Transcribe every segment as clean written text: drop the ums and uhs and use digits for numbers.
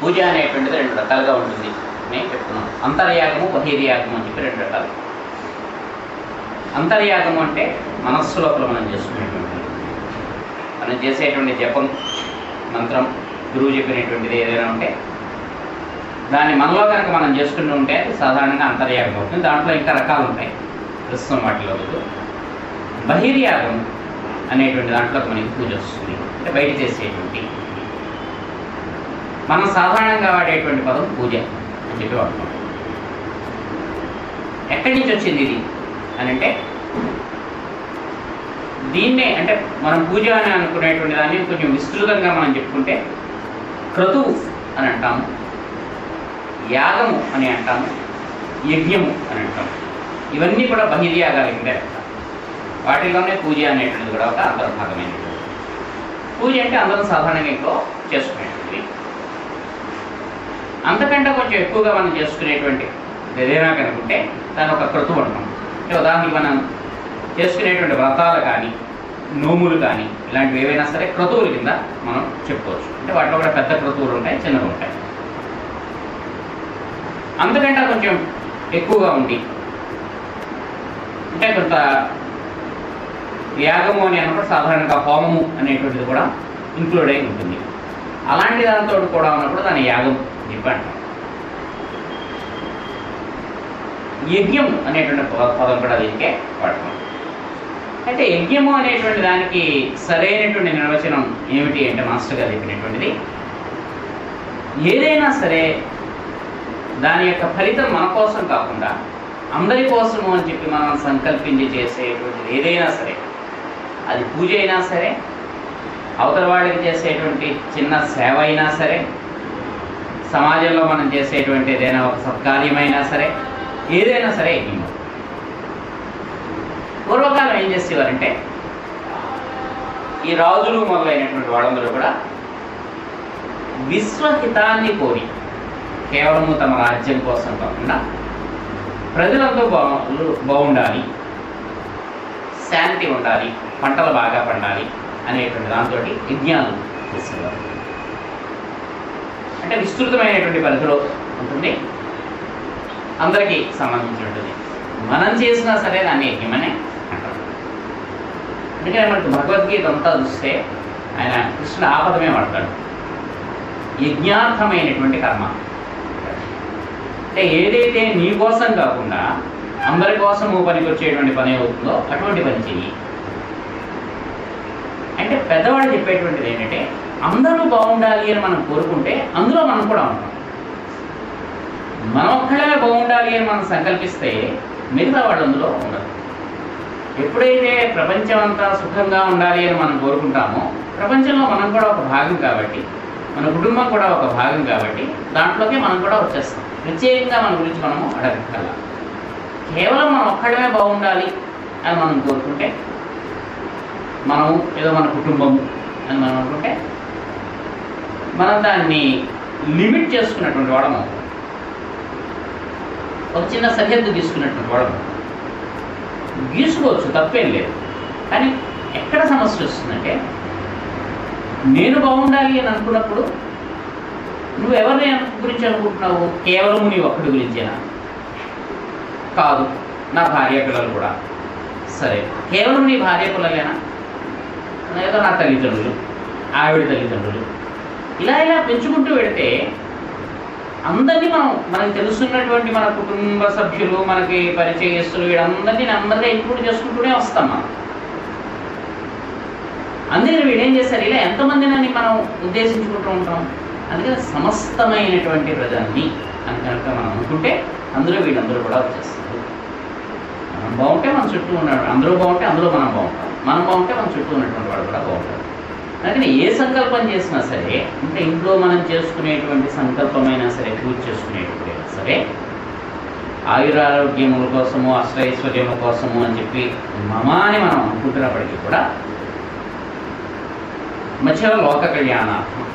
పూజ అనేటువంటిది రెండు రకాలుగా ఉంటుంది అని చెప్తున్నాం. అంతర్యాగము, బహిర్యాగము అని చెప్పి రెండు రకాలు. అంతర్యాగము అంటే మనస్సు లోపల మనం చేసుకునేటువంటిది, మనం చేసేటువంటి జపం, మంత్రం, గురువు చెప్పినటువంటిది ఏదైనా ఉంటే దాన్ని మనలో కనుక మనం చేసుకుంటూ ఉంటే అది సాధారణంగా అంతర్యాగం అవుతుంది. దాంట్లో ఇంకా రకాలు ఉంటాయి, ప్రస్తుతం వాటిలో. బహిర్యాగం అనేటువంటి దాంట్లో మనకి పూజ వస్తుంది, అంటే బయట చేసేటువంటి. మనం సాధారణంగా వాడేటువంటి పదం పూజ అని చెప్పి వాడుతాం. ఎక్కడి నుంచి వచ్చింది ఇది అని అంటే, దీన్నే అంటే మనం పూజ అని అనుకునేటువంటి దాన్ని కొంచెం విస్తృతంగా మనం చెప్పుకుంటే క్రతువు అని అంటాము, యాగము అని అంటాము, యజ్ఞము అని అంటాము. ఇవన్నీ కూడా బహిర్యాగాల కింద వాటిలోనే పూజ అనేటువంటిది కూడా ఒక అంతర్భాగమైనటువంటి. పూజ అంటే అందరం సాధారణంగా ఇంట్లో చేసుకునేటువంటిది. అంతకంటే కొంచెం ఎక్కువగా మనం చేసుకునేటువంటి ఏదైనా కనుకుంటే దాని ఒక క్రతువు అంటాం. అంటే ఉదాహరణకి మనం చేసుకునేటువంటి వ్రతాలు కానీ, నోములు కానీ, ఇలాంటివి ఏవైనా సరే క్రతువుల కింద మనం చెప్పుకోవచ్చు. అంటే వాటిలో కూడా పెద్ద క్రతువులు ఉంటాయి, చిన్నవి ఉంటాయి. అంతకంటే కొంచెం ఎక్కువగా ఉంది అంటే కొంత యాగము అని అన్నప్పుడు సాధారణంగా హోమము అనేటువంటిది కూడా ఇంక్లూడ్ అయి ఉంటుంది. అలాంటి దాంతో కూడా ఉన్నప్పుడు దాన్ని యాగం చెప్పి అంటాం. యజ్ఞం అనేటువంటి పదం కూడా దీనికే వాడతాం. అయితే యజ్ఞము అనేటువంటి దానికి సరైనటువంటి నిర్వచనం ఏమిటి అంటే, మాస్టర్ గారు చెప్పినటువంటిది, ఏదైనా సరే దాని యొక్క ఫలితం మన కోసం కాకుండా అందరి కోసము అని చెప్పి మనం సంకల్పించి చేసేటువంటిది ఏదైనా సరే, అది పూజ అయినా సరే, అవతల వాడికి చేసేటువంటి చిన్న సేవ అయినా సరే, సమాజంలో మనం చేసేటువంటి ఏదైనా ఒక సత్కార్యమైనా సరే, ఏదైనా సరే యజ్ఞం. పూర్వకాలం ఏం చేసేవారంటే, ఈ రాజులు మొదలైనటువంటి వాళ్ళందరూ కూడా విశ్వహితాన్ని కోరి, కేవలము తమ రాజ్యం కోసం కాకుండా ప్రజలంతా బాగుండాలి, శాంతి ఉండాలి, పంటలు బాగా పండాలి అనేటువంటి దాంతో యజ్ఞాలు చేసేవారు. అంటే విస్తృతమైనటువంటి పరిధిలో ఉంటుంది, అందరికీ సంబంధించి ఉంటుంది. మనం చేసినా సరే దాన్ని యజ్ఞమనే అంటారు. అందుకని మనకు భగవద్గీత అంతా చూస్తే ఆయన కృష్ణుడు ఆపదమే వాడతాడు, యజ్ఞార్థమైనటువంటి కర్మ. అంటే ఏదైతే నీ కోసం కాకుండా అందరి కోసము పనికి వచ్చేటువంటి పని అవుతుందో అటువంటి పని చెయ్యి. అంటే పెద్దవాళ్ళు చెప్పేటువంటిది ఏంటంటే, అందరూ బాగుండాలి అని మనం కోరుకుంటే అందులో మనం కూడా ఉంటాం. మనం ఒక్కడే బాగుండాలి అని మనం సంకల్పిస్తే మిగతా వాళ్ళు అందులో ఉండదు. ఎప్పుడైతే ప్రపంచం అంతా సుఖంగా ఉండాలి అని మనం కోరుకుంటామో, ప్రపంచంలో మనం కూడా ఒక భాగం కాబట్టి, మన కుటుంబం కూడా ఒక భాగం కాబట్టి దాంట్లోకి మనం కూడా వచ్చేస్తాం. ప్రత్యేకంగా మన గురించి మనము అడగగల. కేవలం మనం ఒక్కడమే బాగుండాలి అని మనం కోరుకుంటే, మనము ఏదో మన కుటుంబము అని మనం అనుకుంటే, మనం దాన్ని లిమిట్ చేసుకున్నటువంటి వాడము, ఒక చిన్న సరిహద్దు తీసుకున్నటువంటి వాడము. గీసుకోవచ్చు, తప్పేం లేదు. కానీ ఎక్కడ సమస్య వస్తుందంటే, నేను బాగుండాలి అని అనుకున్నప్పుడు నువ్వు ఎవరిని గురించి అనుకుంటున్నావు? కేవలం నీ ఒక్కడి గురించేనా? కాదు, నా భార్య పిల్లలు కూడా. సరే, కేవలం నీ భార్య పిల్లలేనా? ఏదో నా తల్లిదండ్రులు, ఆవిడ తల్లిదండ్రులు, ఇలా ఇలా పెంచుకుంటూ వెళితే అందరినీ మనకి తెలుసున్నటువంటి మన కుటుంబ సభ్యులు, మనకి పరిచయస్తులు, వీళ్ళందరినీ ఇంక్లూడ్ చేసుకుంటూనే వస్తాం మనం. అందుకని వీడేం చేస్తారు, ఇలా ఎంతమందిని మనం ఉద్దేశించుకుంటూ ఉంటాం. అందుకని సమస్తమైనటువంటి ప్రజల్ని అని కనుక మనం అనుకుంటే అందులో వీళ్ళందరూ కూడా వచ్చేస్తారు. మనం బాగుంటే మన చుట్టూ ఉన్నాడు, అందరూ బాగుంటే అందులో మనం బాగుంటాం, మనం బాగుంటే మన చుట్టూ ఉన్నటువంటి వాడు కూడా బాగుంటారు. అందుకని ఏ సంకల్పం చేసినా సరే, అంటే ఇంట్లో మనం చేసుకునేటువంటి సంకల్పమైనా సరే, పూజ చేసుకునేటువంటిదైనా సరే, ఆయురారోగ్యముల కోసము, అష్టైశ్వర్యముల కోసము అని చెప్పి మమాని మనం అనుకుంటున్నప్పటికీ కూడా మధ్యలో లోక కళ్యాణార్థం,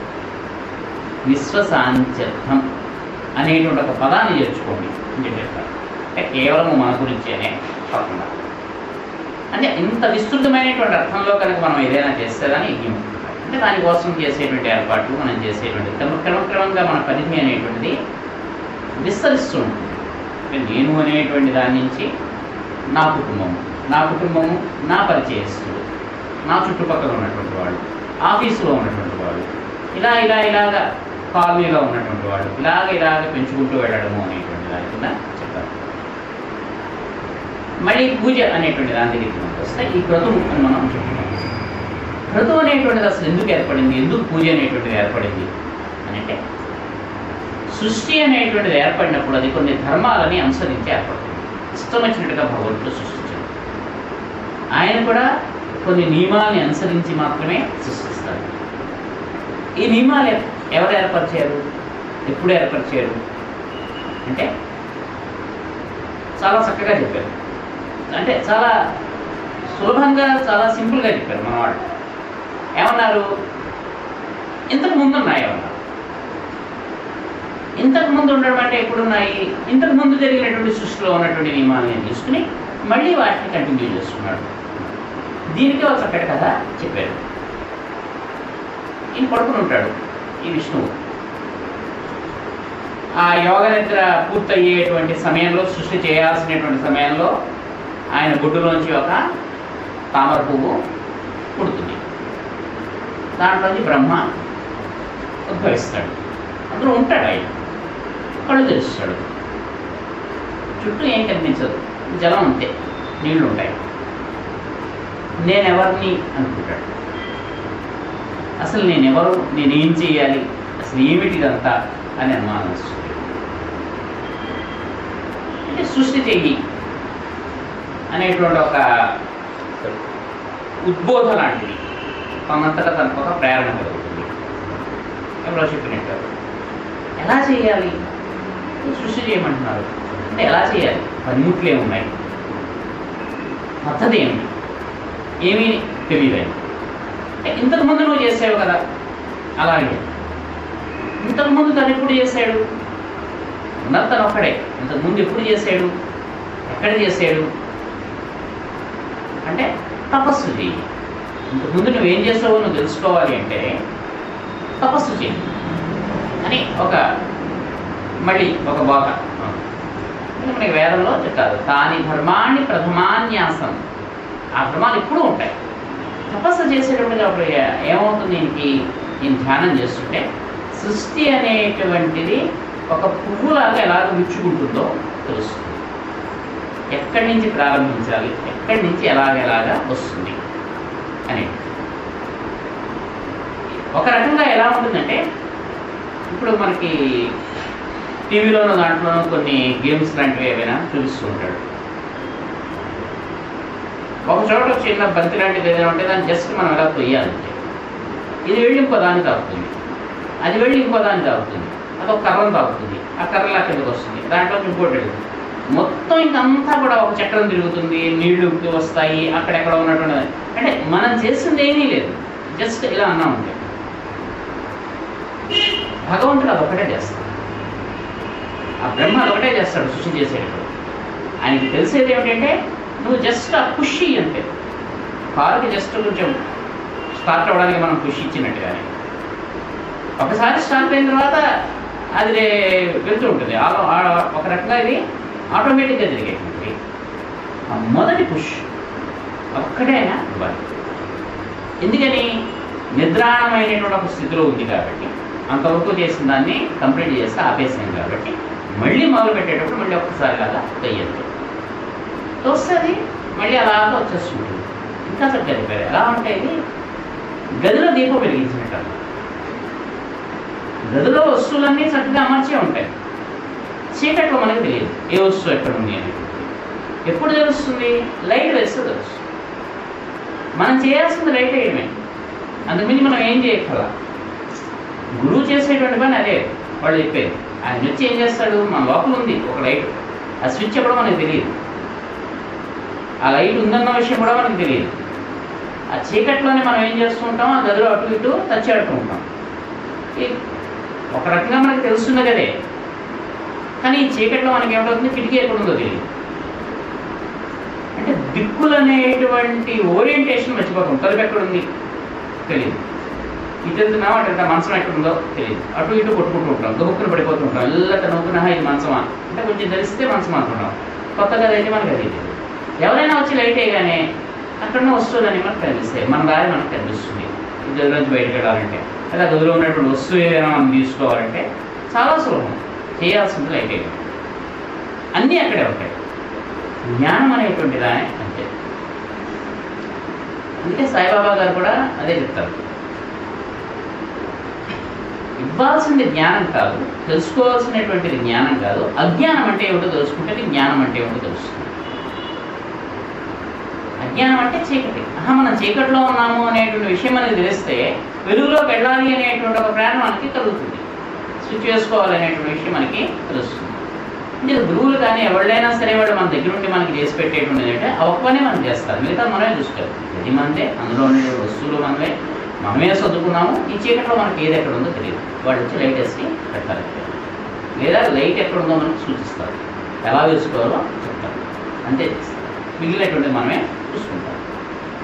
విశ్వశాంత్యర్థం అనేటువంటి ఒక పదాన్ని చేర్చుకోండి అని చెప్పారు. అంటే కేవలం మన గురించేనే కాకుండా, అంటే ఇంత విస్తృతమైనటువంటి అర్థంలో కనుక మనం ఏదైనా చేస్తే దాన్ని యజ్ఞం. అంటే దానికోసం చేసేటువంటి ఏర్పాట్లు మనం చేసేటువంటి క్రమక్రమంగా మన పరిధి అనేటువంటిది విస్తరిస్తూ ఉంటుంది. అంటే నేను అనేటువంటి దాని నుంచి నా కుటుంబము, నా పరిచయస్తులు, నా చుట్టుపక్కల ఉన్నటువంటి వాళ్ళు, ఆఫీసులో ఉన్నటువంటి వాళ్ళు, ఇలాగా కాలనీలో ఉన్నటువంటి వాళ్ళు, ఇలాగ పెంచుకుంటూ వెళ్ళడము అనేటువంటి దాని కింద చెప్తారు. మళ్ళీ పూజ అనేటువంటి దాని దగ్గరికి మనకు వస్తే ఈ క్రతువు అని మనం చెప్తున్నాం. క్రతువు అనేటువంటిది అసలు ఎందుకు ఏర్పడింది, ఎందుకు పూజ అనేటువంటిది ఏర్పడింది అని అంటే, సృష్టి అనేటువంటిది ఏర్పడినప్పుడు అది కొన్ని ధర్మాలని అనుసరించి ఏర్పడుతుంది. ఇష్టం వచ్చినట్టుగా భగవంతుడు సృష్టించాడు. ఆయన కూడా కొన్ని నియమాలని అనుసరించి మాత్రమే సృష్టిస్తారు. ఈ నియమాలు ఎవరు ఏర్పరిచారు, ఎప్పుడు ఏర్పరిచారు అంటే చాలా చక్కగా చెప్పారు. అంటే చాలా సులభంగా, చాలా సింపుల్గా చెప్పారు మన వాళ్ళు. ఏమన్నారు, ఇంతకు ముందు ఉన్నాయి ఏమన్నారు. ఇంతకు ముందు ఉండడం అంటే ఎప్పుడున్నాయి, ఇంతకు ముందు జరిగినటువంటి సృష్టిలో ఉన్నటువంటి నియమాలను తీసుకుని మళ్ళీ వాటిని కంటిన్యూ చేస్తున్నాడు. దీనికి ఒక చక్కటి కథ చెప్పారు. ఈయన పడుకుని ఉంటాడు ఈ విష్ణువు. ఆ యోగ నిద్ర పూర్తయ్యేటువంటి సమయంలో, సృష్టి చేయాల్సినటువంటి సమయంలో ఆయన గుడ్డులోంచి ఒక తామర పువ్వు పుడుతుంది. దాంట్లోంచి బ్రహ్మ ఉద్భవిస్తాడు. అందులో ఉంటాడు. ఆయన కళ్ళు తెరుస్తాడు. చుట్టూ ఏం కనిపించదు, జలం అంతే, నీళ్లు ఉంటాయి. నేనెవరిని అనుకుంటాడు. అసలు నేనెవరు, నేనేం చేయాలి, అసలు ఏమిటిదంతా అని అనుమానం వస్తుంది. అంటే సృష్టి చెయ్యి అనేటువంటి ఒక ఉద్బోధ లాంటిది తనంతటా తనకు ఒక ప్రేరణ కలుగుతుంది. ఎవరో చెప్పినట్టు ఎలా చేయాలి, సృష్టి చేయమంటున్నారు అంటే ఎలా చేయాలి, పనిముట్లు ఏమున్నాయి, పద్ధతి ఏమి, ఏమీ తెలియలేదు. అంటే ఇంతకుముందు నువ్వు చేసావు కదా, అలాగే ఇంతకుముందు తను ఎప్పుడు చేశాడు, ఉన్నది తను ఒక్కడే. ఇంతకుముందు ఎప్పుడు చేశాడు, ఎక్కడ చేశాడు అంటే తపస్సు చేయి. ఇంతకుముందు నువ్వేం చేసావో నువ్వు తెలుసుకోవాలి అంటే తపస్సు చేయి అని మళ్ళీ ఒక బోధ మనకి వేదంలో చెప్తారు. తాని ధర్మాన్ని ప్రథమాన్యాసం. ఆ ధర్మాలు ఎప్పుడూ ఉంటాయి. తపస్సు చేసేటప్పుడు అప్పుడు ఏమవుతుంది, నేను ధ్యానం చేస్తుంటే సృష్టి అనేటువంటిది ఒక పువ్వులాగా ఎలాగ విచ్చుకుంటుందో తెలుస్తుంది. ఎక్కడి నుంచి ప్రారంభించాలి, ఎక్కడి నుంచి ఎలాగెలాగా వస్తుంది అని. ఒక రకంగా ఎలా ఉంటుందంటే, ఇప్పుడు మనకి టీవీలోనూ దాంట్లోనూ కొన్ని గేమ్స్ లాంటివి ఏవైనా చూపిస్తూ ఉంటాడు. ఒక చోట చిన్న బంతి లాంటిది ఏదైనా ఉంటే దాన్ని జస్ట్ మనం ఎలా తొయ్యాలంటే ఇది వెళ్ళి ఇంకో దాన్ని తాగుతుంది, అది వెళ్ళి ఇంకో దాన్ని తాగుతుంది, అదొక కర్రను తాగుతుంది, ఆ కర్రలా కిందకు వస్తుంది, దాంట్లో ఇంకోటి వెళ్తుంది. మొత్తం ఇంకంతా కూడా ఒక చక్రం తిరుగుతుంది, నీళ్లు వస్తాయి అక్కడెక్కడ ఉన్నటువంటి. అంటే మనం చేసింది ఏమీ లేదు, జస్ట్ ఇలా అన్నా ఉంటే. భగవంతుడు అదొకటే చేస్తాడు, ఆ బ్రహ్మ అదొకటే చేస్తాడు సృష్టి చేసేటప్పుడు. ఆయనకి తెలిసేది ఏమిటంటే నువ్వు జస్ట్ ఆ పుష్ అంతే. కారుకి జస్ట్ కొంచెం స్టార్ట్ అవ్వడానికి మనం పుష్ ఇచ్చినట్టుగానే ఒకసారి స్టార్ట్ అయిన తర్వాత అది వెళ్తూ ఉంటుంది. ఒక రకంగా ఇది ఆటోమేటిక్గా జరిగేటువంటి ఆ మొదటి పుష్ ఒక్కటే అయినా ఇవ్వాలి. ఎందుకని నిద్రాణమైనటువంటి ఒక స్థితిలో ఉంది కాబట్టి, అంతవరకు చేసిన దాన్ని కంప్లీట్ చేస్తే ఆపేసాం కాబట్టి మళ్ళీ మొదలు పెట్టేటప్పుడు మళ్ళీ ఒక్కసారి లాగా తొయ్యద్దు, తోస్తుంది మళ్ళీ అలాగా వచ్చేస్తుంటుంది. ఇంకా చక్కగా చెప్పారు. ఎలా అంటే ఇది గదిలో దీపం వెలిగించినట్టు. గదిలో వస్తువులన్నీ చక్కగా అమర్చే ఉంటాయి. చీకట్లో మనకు తెలియదు ఏ వస్తువు ఎక్కడ ఉంది అని. ఎప్పుడు తెలుస్తుంది, లైట్ వేస్తే తెలుస్తుంది. మనం చేయాల్సింది లైట్ వేయడమే, అందుకని మనం ఏం చేయగల. గురువు చేసేటువంటి పని అదే, వాళ్ళు చెప్పేది. ఆయన వచ్చి ఏం చేస్తాడు, మన లోపల ఉంది ఒక లైట్, ఆ స్విచ్ కూడా మనకు తెలియదు, ఆ లైట్ ఉందన్న విషయం కూడా మనకు తెలియదు. ఆ చీకట్లోనే మనం ఏం చేస్తూ ఉంటాం, ఆ గదిలో అటు ఇటు తచ్చాడుతూ ఉంటాం. ఒక రకంగా మనకు తెలుస్తుంది కదే, కానీ ఈ చీకట్లో మనకి ఏమిటవుతుంది, కిటికీ ఎక్కడుందో తెలియదు. అంటే దిక్కులు అనేటువంటి ఓరియంటేషన్ మర్చిపోతాం. తలుపు ఎక్కడుంది తెలియదు, ఇటు వెళ్తున్నామో అటు వెళ్తా మంచం ఎక్కడుందో తెలియదు, అటు ఇటు కొట్టుకుంటూ ఉంటాం, గొప్పలు పడిపోతూ ఉంటాం, ఎల్లట నవ్వుకున్నా ఇది మంచమా అంటే కొంచెం తెలిస్తే మంచం అనుకుంటాం, కొత్త కథ అయితే మనకు అది తెలియదు. ఎవరైనా వచ్చి లైట్ వేయగానే అక్కడున్న వస్తువులని మనకు కనిపిస్తాయి, మన దారి మనకు కనిపిస్తుంది. గది నుంచి బయటకు వెళ్ళాలంటే లేదా గదిలో ఉన్నటువంటి వస్తువు ఏదైనా మనం తీసుకోవాలంటే చాలా సులభం, చేయాల్సింది లైట్ వేయడం. అన్నీ అక్కడే ఉంటాయి. జ్ఞానం అనేటువంటి దానే అంతే. అందుకే సాయిబాబా గారు కూడా అదే చెప్తారు, ఇవ్వాల్సింది జ్ఞానం కాదు, తెలుసుకోవాల్సినటువంటిది జ్ఞానం కాదు, అజ్ఞానం అంటే ఏమిటో తెలుసుకుంటే జ్ఞానం అంటే ఏమిటో తెలుస్తుంది. అజ్ఞానం అంటే చీకటి, మనం చీకటిలో ఉన్నాము అనేటువంటి విషయం మనకి తెలిస్తే వెలుగులోకి వెళ్ళాలి అనేటువంటి ఒక ప్రేరణ మనకి కలుగుతుంది, స్విచ్ వేసుకోవాలనేటువంటి విషయం మనకి తెలుస్తుంది. అంటే గురువులు కానీ ఎవరైనా సరే వాళ్ళు మన దగ్గర ఉండి మనకి చేసి పెట్టేటువంటిది అంటే ఆ ఒక్క పని మనం చేస్తారు, మిగతా మనమే చూసుకోవాలి. ఇది మనదే, అందులో ఉండే వస్తువులు మనమే చదువుకున్నాము. ఈ చీకట్లో మనకి ఏది ఎక్కడ ఉందో తెలియదు, వాళ్ళు వచ్చి లైట్ వేసి పెట్టాలి, లేదా లైట్ ఎక్కడ ఉందో మనకు సూచిస్తారు, ఎలా వేసుకోవాలో చెప్తారు, అంతే మిగిలినటువంటిది మనమే చూసుకుంటాం.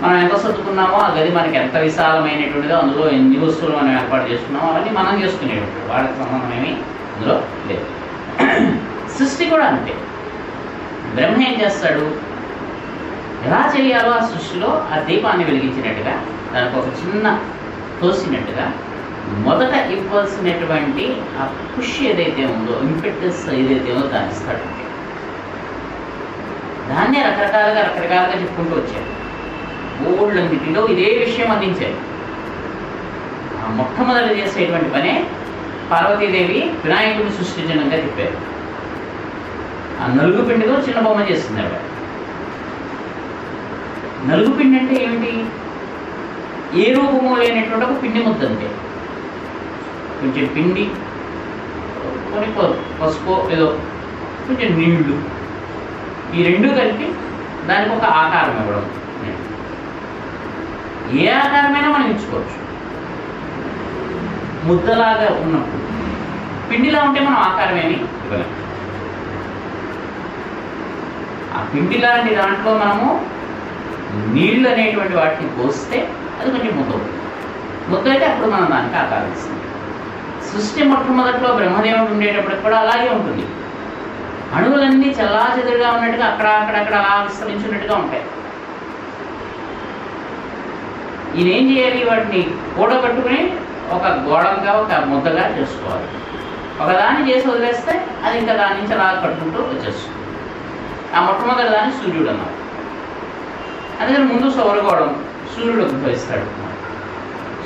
మనం ఎంత చదువుకున్నామో ఆ గది మనకి ఎంత విశాలమైనటువంటిదో, అందులో ఎన్ని వస్తువులు మనం ఏర్పాటు చేసుకున్నామో అవన్నీ మనం చేసుకునేటువంటి వాళ్ళకి సంబంధం ఏమీ అందులో లేదు. సృష్టి కూడా అంతే. బ్రహ్మ ఏం చేస్తాడు, ఎలా చేయాలో ఆ సృష్టిలో ఆ దీపాన్ని వెలిగించినట్టుగా దానికి ఒక చిన్న తోసినట్టుగా మొదట ఇవ్వాల్సినటువంటి ఆ పుష్ ఏదైతే ఉందో, ఇంపెటస్ ఏదైతే ఉందో దాన్ని ఇస్తాడు. దాన్నే రకరకాలుగా చెప్పుకుంటూ వచ్చారు. ఓళ్ళన్నిటిలో ఇదే విషయం అందించారు. ఆ మొట్టమొదటి చేసేటువంటి పనే పార్వతీదేవి వినాయకుడిని సృష్టించడంగా చెప్పారు. ఆ నలుగు పిండితో చిన్న బొమ్మ చేస్తుంది ఆవిడ. నలుగు పిండి అంటే ఏమిటి, ఏ రూపము లేనటువంటి ఒక పిండి ముద్ద అంతే. కొంచెం పిండి, కొన్ని పసుపు, ఏదో కొంచెం నీళ్లు, ఈ రెండు కలిపి దానికి ఒక ఆకారం ఇవ్వడం. ఏ ఆకారమైనా మనం ఇచ్చుకోవచ్చు. ముద్దలాగా ఉన్నప్పుడు, పిండిలా ఉంటే మనం ఆకారం ఏమి ఇవ్వలేం. ఆ పిండి లాంటి దాంట్లో మనము నీళ్ళు అనేటువంటి వాటిని పోస్తే అది కొంచెం ముద్ద అయితే అప్పుడు మనం దానికి ఆకారం ఇస్తాం. సృష్టి మొట్టమొదట్లో బ్రహ్మదేవుడు ఉండేటప్పటికి కూడా అలాగే ఉంటుంది. అణువులన్నీ చల్లాచెదురుగా ఉన్నట్టుగా అక్కడక్కడ అలా విస్తరించినట్టుగా ఉంటాయి. ఈయన ఏం చేయాలి, వాటిని కూడగట్టుకుని ఒక గోళంగా ఒక ముద్దగా చేసుకోవాలి. ఒకదాన్ని చేసి వదిలేస్తే అది ఇంకా దాని నుంచి అలా కట్టుకుంటూ వచ్చేస్తుంది. ఆ మొట్టమొదటి దాన్ని సూర్యుడు అన్నారు. అందుకని ముందు సౌరగోళం, సూర్యుడు ఉద్భవిస్తాడు.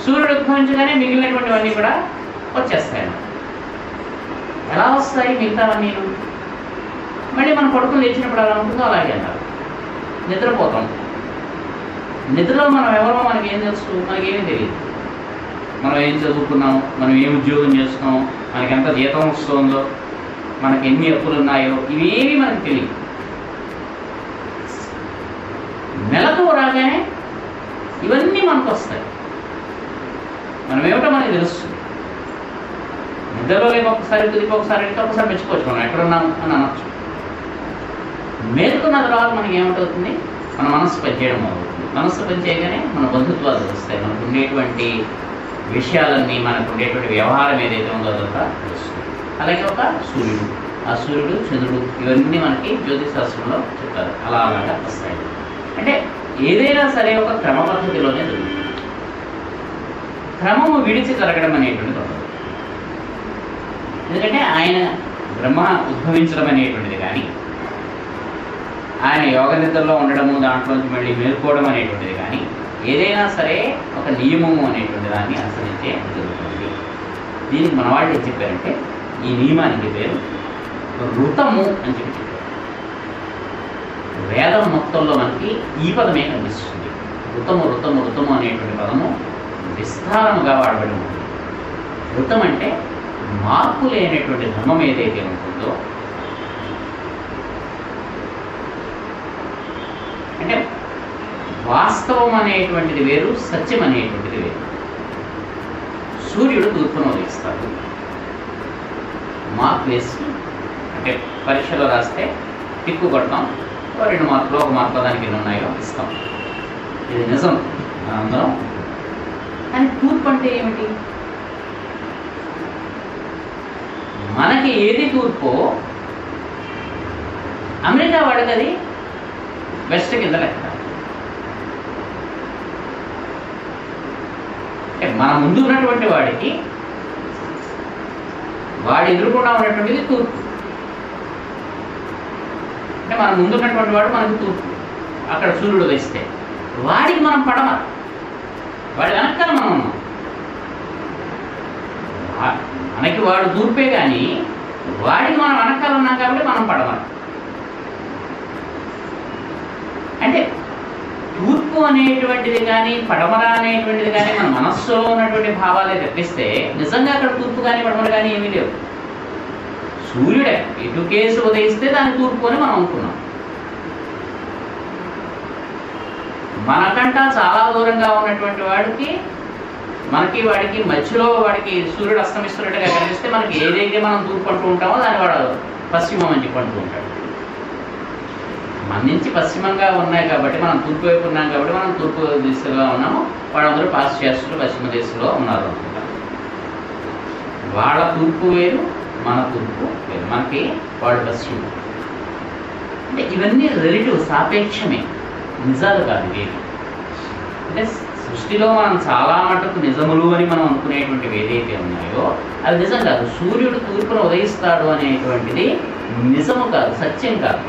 సూర్యుడు ఉద్భవించగానే మిగిలినటువంటివన్నీ కూడా వచ్చేస్తాయి. ఎలా వస్తాయి మిగతావన్నీ? మళ్ళీ మనం పడుకుని లేచినప్పుడు అలా ఉంటుందో అలాగే అన్నారు. నిద్రపోతాం. నిద్రలో మనం ఎవరో మనకేం తెలుసు, మనకేమీ తెలియదు. మనం ఏం చదువుకున్నాము, మనం ఏం ఉద్యోగం చేస్తున్నాము, మనకి ఎంత జీతం వస్తుందో, మనకి ఎన్ని అప్పులు ఉన్నాయో, ఇవేమీ మనకు తెలియదు. నెలకు రాగానే ఇవన్నీ మనకు వస్తాయి. మనం ఏమిటో మనకి తెలుస్తుంది. నిద్రలో లేక ఒకసారి కుదిపి ఒకసారి మెచ్చుకోవచ్చు, మనం ఎక్కడున్నాము అని అనొచ్చు. మేలుకున్న తర్వాత మనకి ఏమిటవుతుంది, మన మనస్సు పనిచేయడం అవుతుంది. మనస్సు పనిచేయగానే మన బంధుత్వాలు వస్తాయి. మనకు ఉండేటువంటి విషయాలన్నీ, మనకు ఉండేటువంటి వ్యవహారం ఏదైతే ఉందో అదంతా తెలుస్తుంది. అలాగే ఒక సూర్యుడు, ఆ సూర్యుడు, చంద్రుడు, ఇవన్నీ మనకి జ్యోతిష్ శాస్త్రంలో చెప్తారు. అలాగా వస్తాయి. అంటే ఏదైనా సరే ఒక క్రమ పద్ధతిలోనే జరుగుతుంది. క్రమము విడిచి జరగడం అనేటువంటిది ఉండదు. ఎందుకంటే ఆయన బ్రహ్మ ఉద్భవించడం అనేటువంటిది కానీ, ఆయన యోగ నిద్రలో ఉండడము, దాంట్లోంచి మళ్ళీ మేల్కోవడం అనేటువంటిది కానీ, ఏదైనా సరే ఒక నియమము అనేటువంటి దాన్ని అనుసరించే జరుగుతుంది. దీనికి మన వాళ్ళు ఏం చెప్పారంటే, ఈ నియమానికి పేరు ఋతము అని చెప్పి చెప్పారు. వేదం మొత్తంలో మనకి ఈ పదమే కనిపిస్తుంది. ఋతము అనేటువంటి పదము విస్తారముగా వాడబడి ఉంటుంది. ఋతం అంటే మార్పు లేనటువంటి ధర్మం ఏదైతే ఉంటుందో, అంటే వాస్తవం అనేటువంటిది వేరు, సత్యం అనేటువంటిది వేరు. సూర్యుడు తూర్పును ఉదయిస్తాడు. మార్క్ వేసి, అంటే పరీక్షలో రాస్తే టిక్కు కొడతాం, 2 మార్కులు 1 మార్కు దానికి ఎన్ని ఉన్నాయో ఇస్తాం. ఇది నిజం. అందరం కానీ తూర్పు అంటే ఏమిటి? మనకి ఏది తూర్పో అమెరికా వాడికి అది వెస్ట్ కింద లెక్క. మన ముందు ఉన్నటువంటి వాడికి వాడు ఎదురుకుండా ఉన్నటువంటిది తూర్పు. అంటే మన ముందు ఉన్నటువంటి వాడు మనకు తూర్పు, అక్కడ సూర్యుడు వేస్తే వాడికి మనం పడమ, వాడి వెనకాల మనం ఉన్నాం. మనకి వాడు తూర్పే కానీ వాడికి మనం వెనకాల ఉన్నాం కాబట్టి మనం పడమ. అంటే తూర్పు అనేటువంటిది కానీ పడమర అనేటువంటిది కానీ మన మనస్సులో ఉన్నటువంటి భావాలే తెప్పిస్తే నిజంగా అక్కడ తూర్పు కానీ పడమర కానీ ఏమీ లేవు. సూర్యుడే ఇటు కేసు ఉదయిస్తే దాన్ని తూర్పు అని మనం అనుకున్నాం. మనకంటా చాలా దూరంగా ఉన్నటువంటి వాడికి మనకి వాడికి మధ్యలో వాడికి సూర్యుడు అస్తమిస్తున్నట్టుగా కనిపిస్తే మనకి ఏదైతే మనం తూర్పు అంటూ ఉంటామో దాన్ని వాడు పశ్చిమం అని చెప్పి అంటూ ఉంటాడు. మన నుంచి పశ్చిమంగా ఉన్నాయి కాబట్టి మనం తూర్పు వైపు ఉన్నాం కాబట్టి మనం తూర్పు దిశలో ఉన్నాము, వాళ్ళందరూ పాశ్చాత్యులు పశ్చిమ దిశలో ఉన్నారు అనుకుంటారు. వాళ్ళ తూర్పు వేరు, మన తూర్పు వేరు, మనకి వాళ్ళు పశ్చిమ. అంటే ఇవన్నీ రిలేటివ్, సాపేక్షమే, నిజాలు కాదు ఇవేవి. అంటే సృష్టిలో మనం చాలా మటుకు నిజములు అని మనం అనుకునేటువంటివి ఏదైతే ఉన్నాయో అది నిజం కాదు. సూర్యుడు తూర్పును ఉదయిస్తాడు అనేటువంటిది నిజము కాదు, సత్యం కాదు,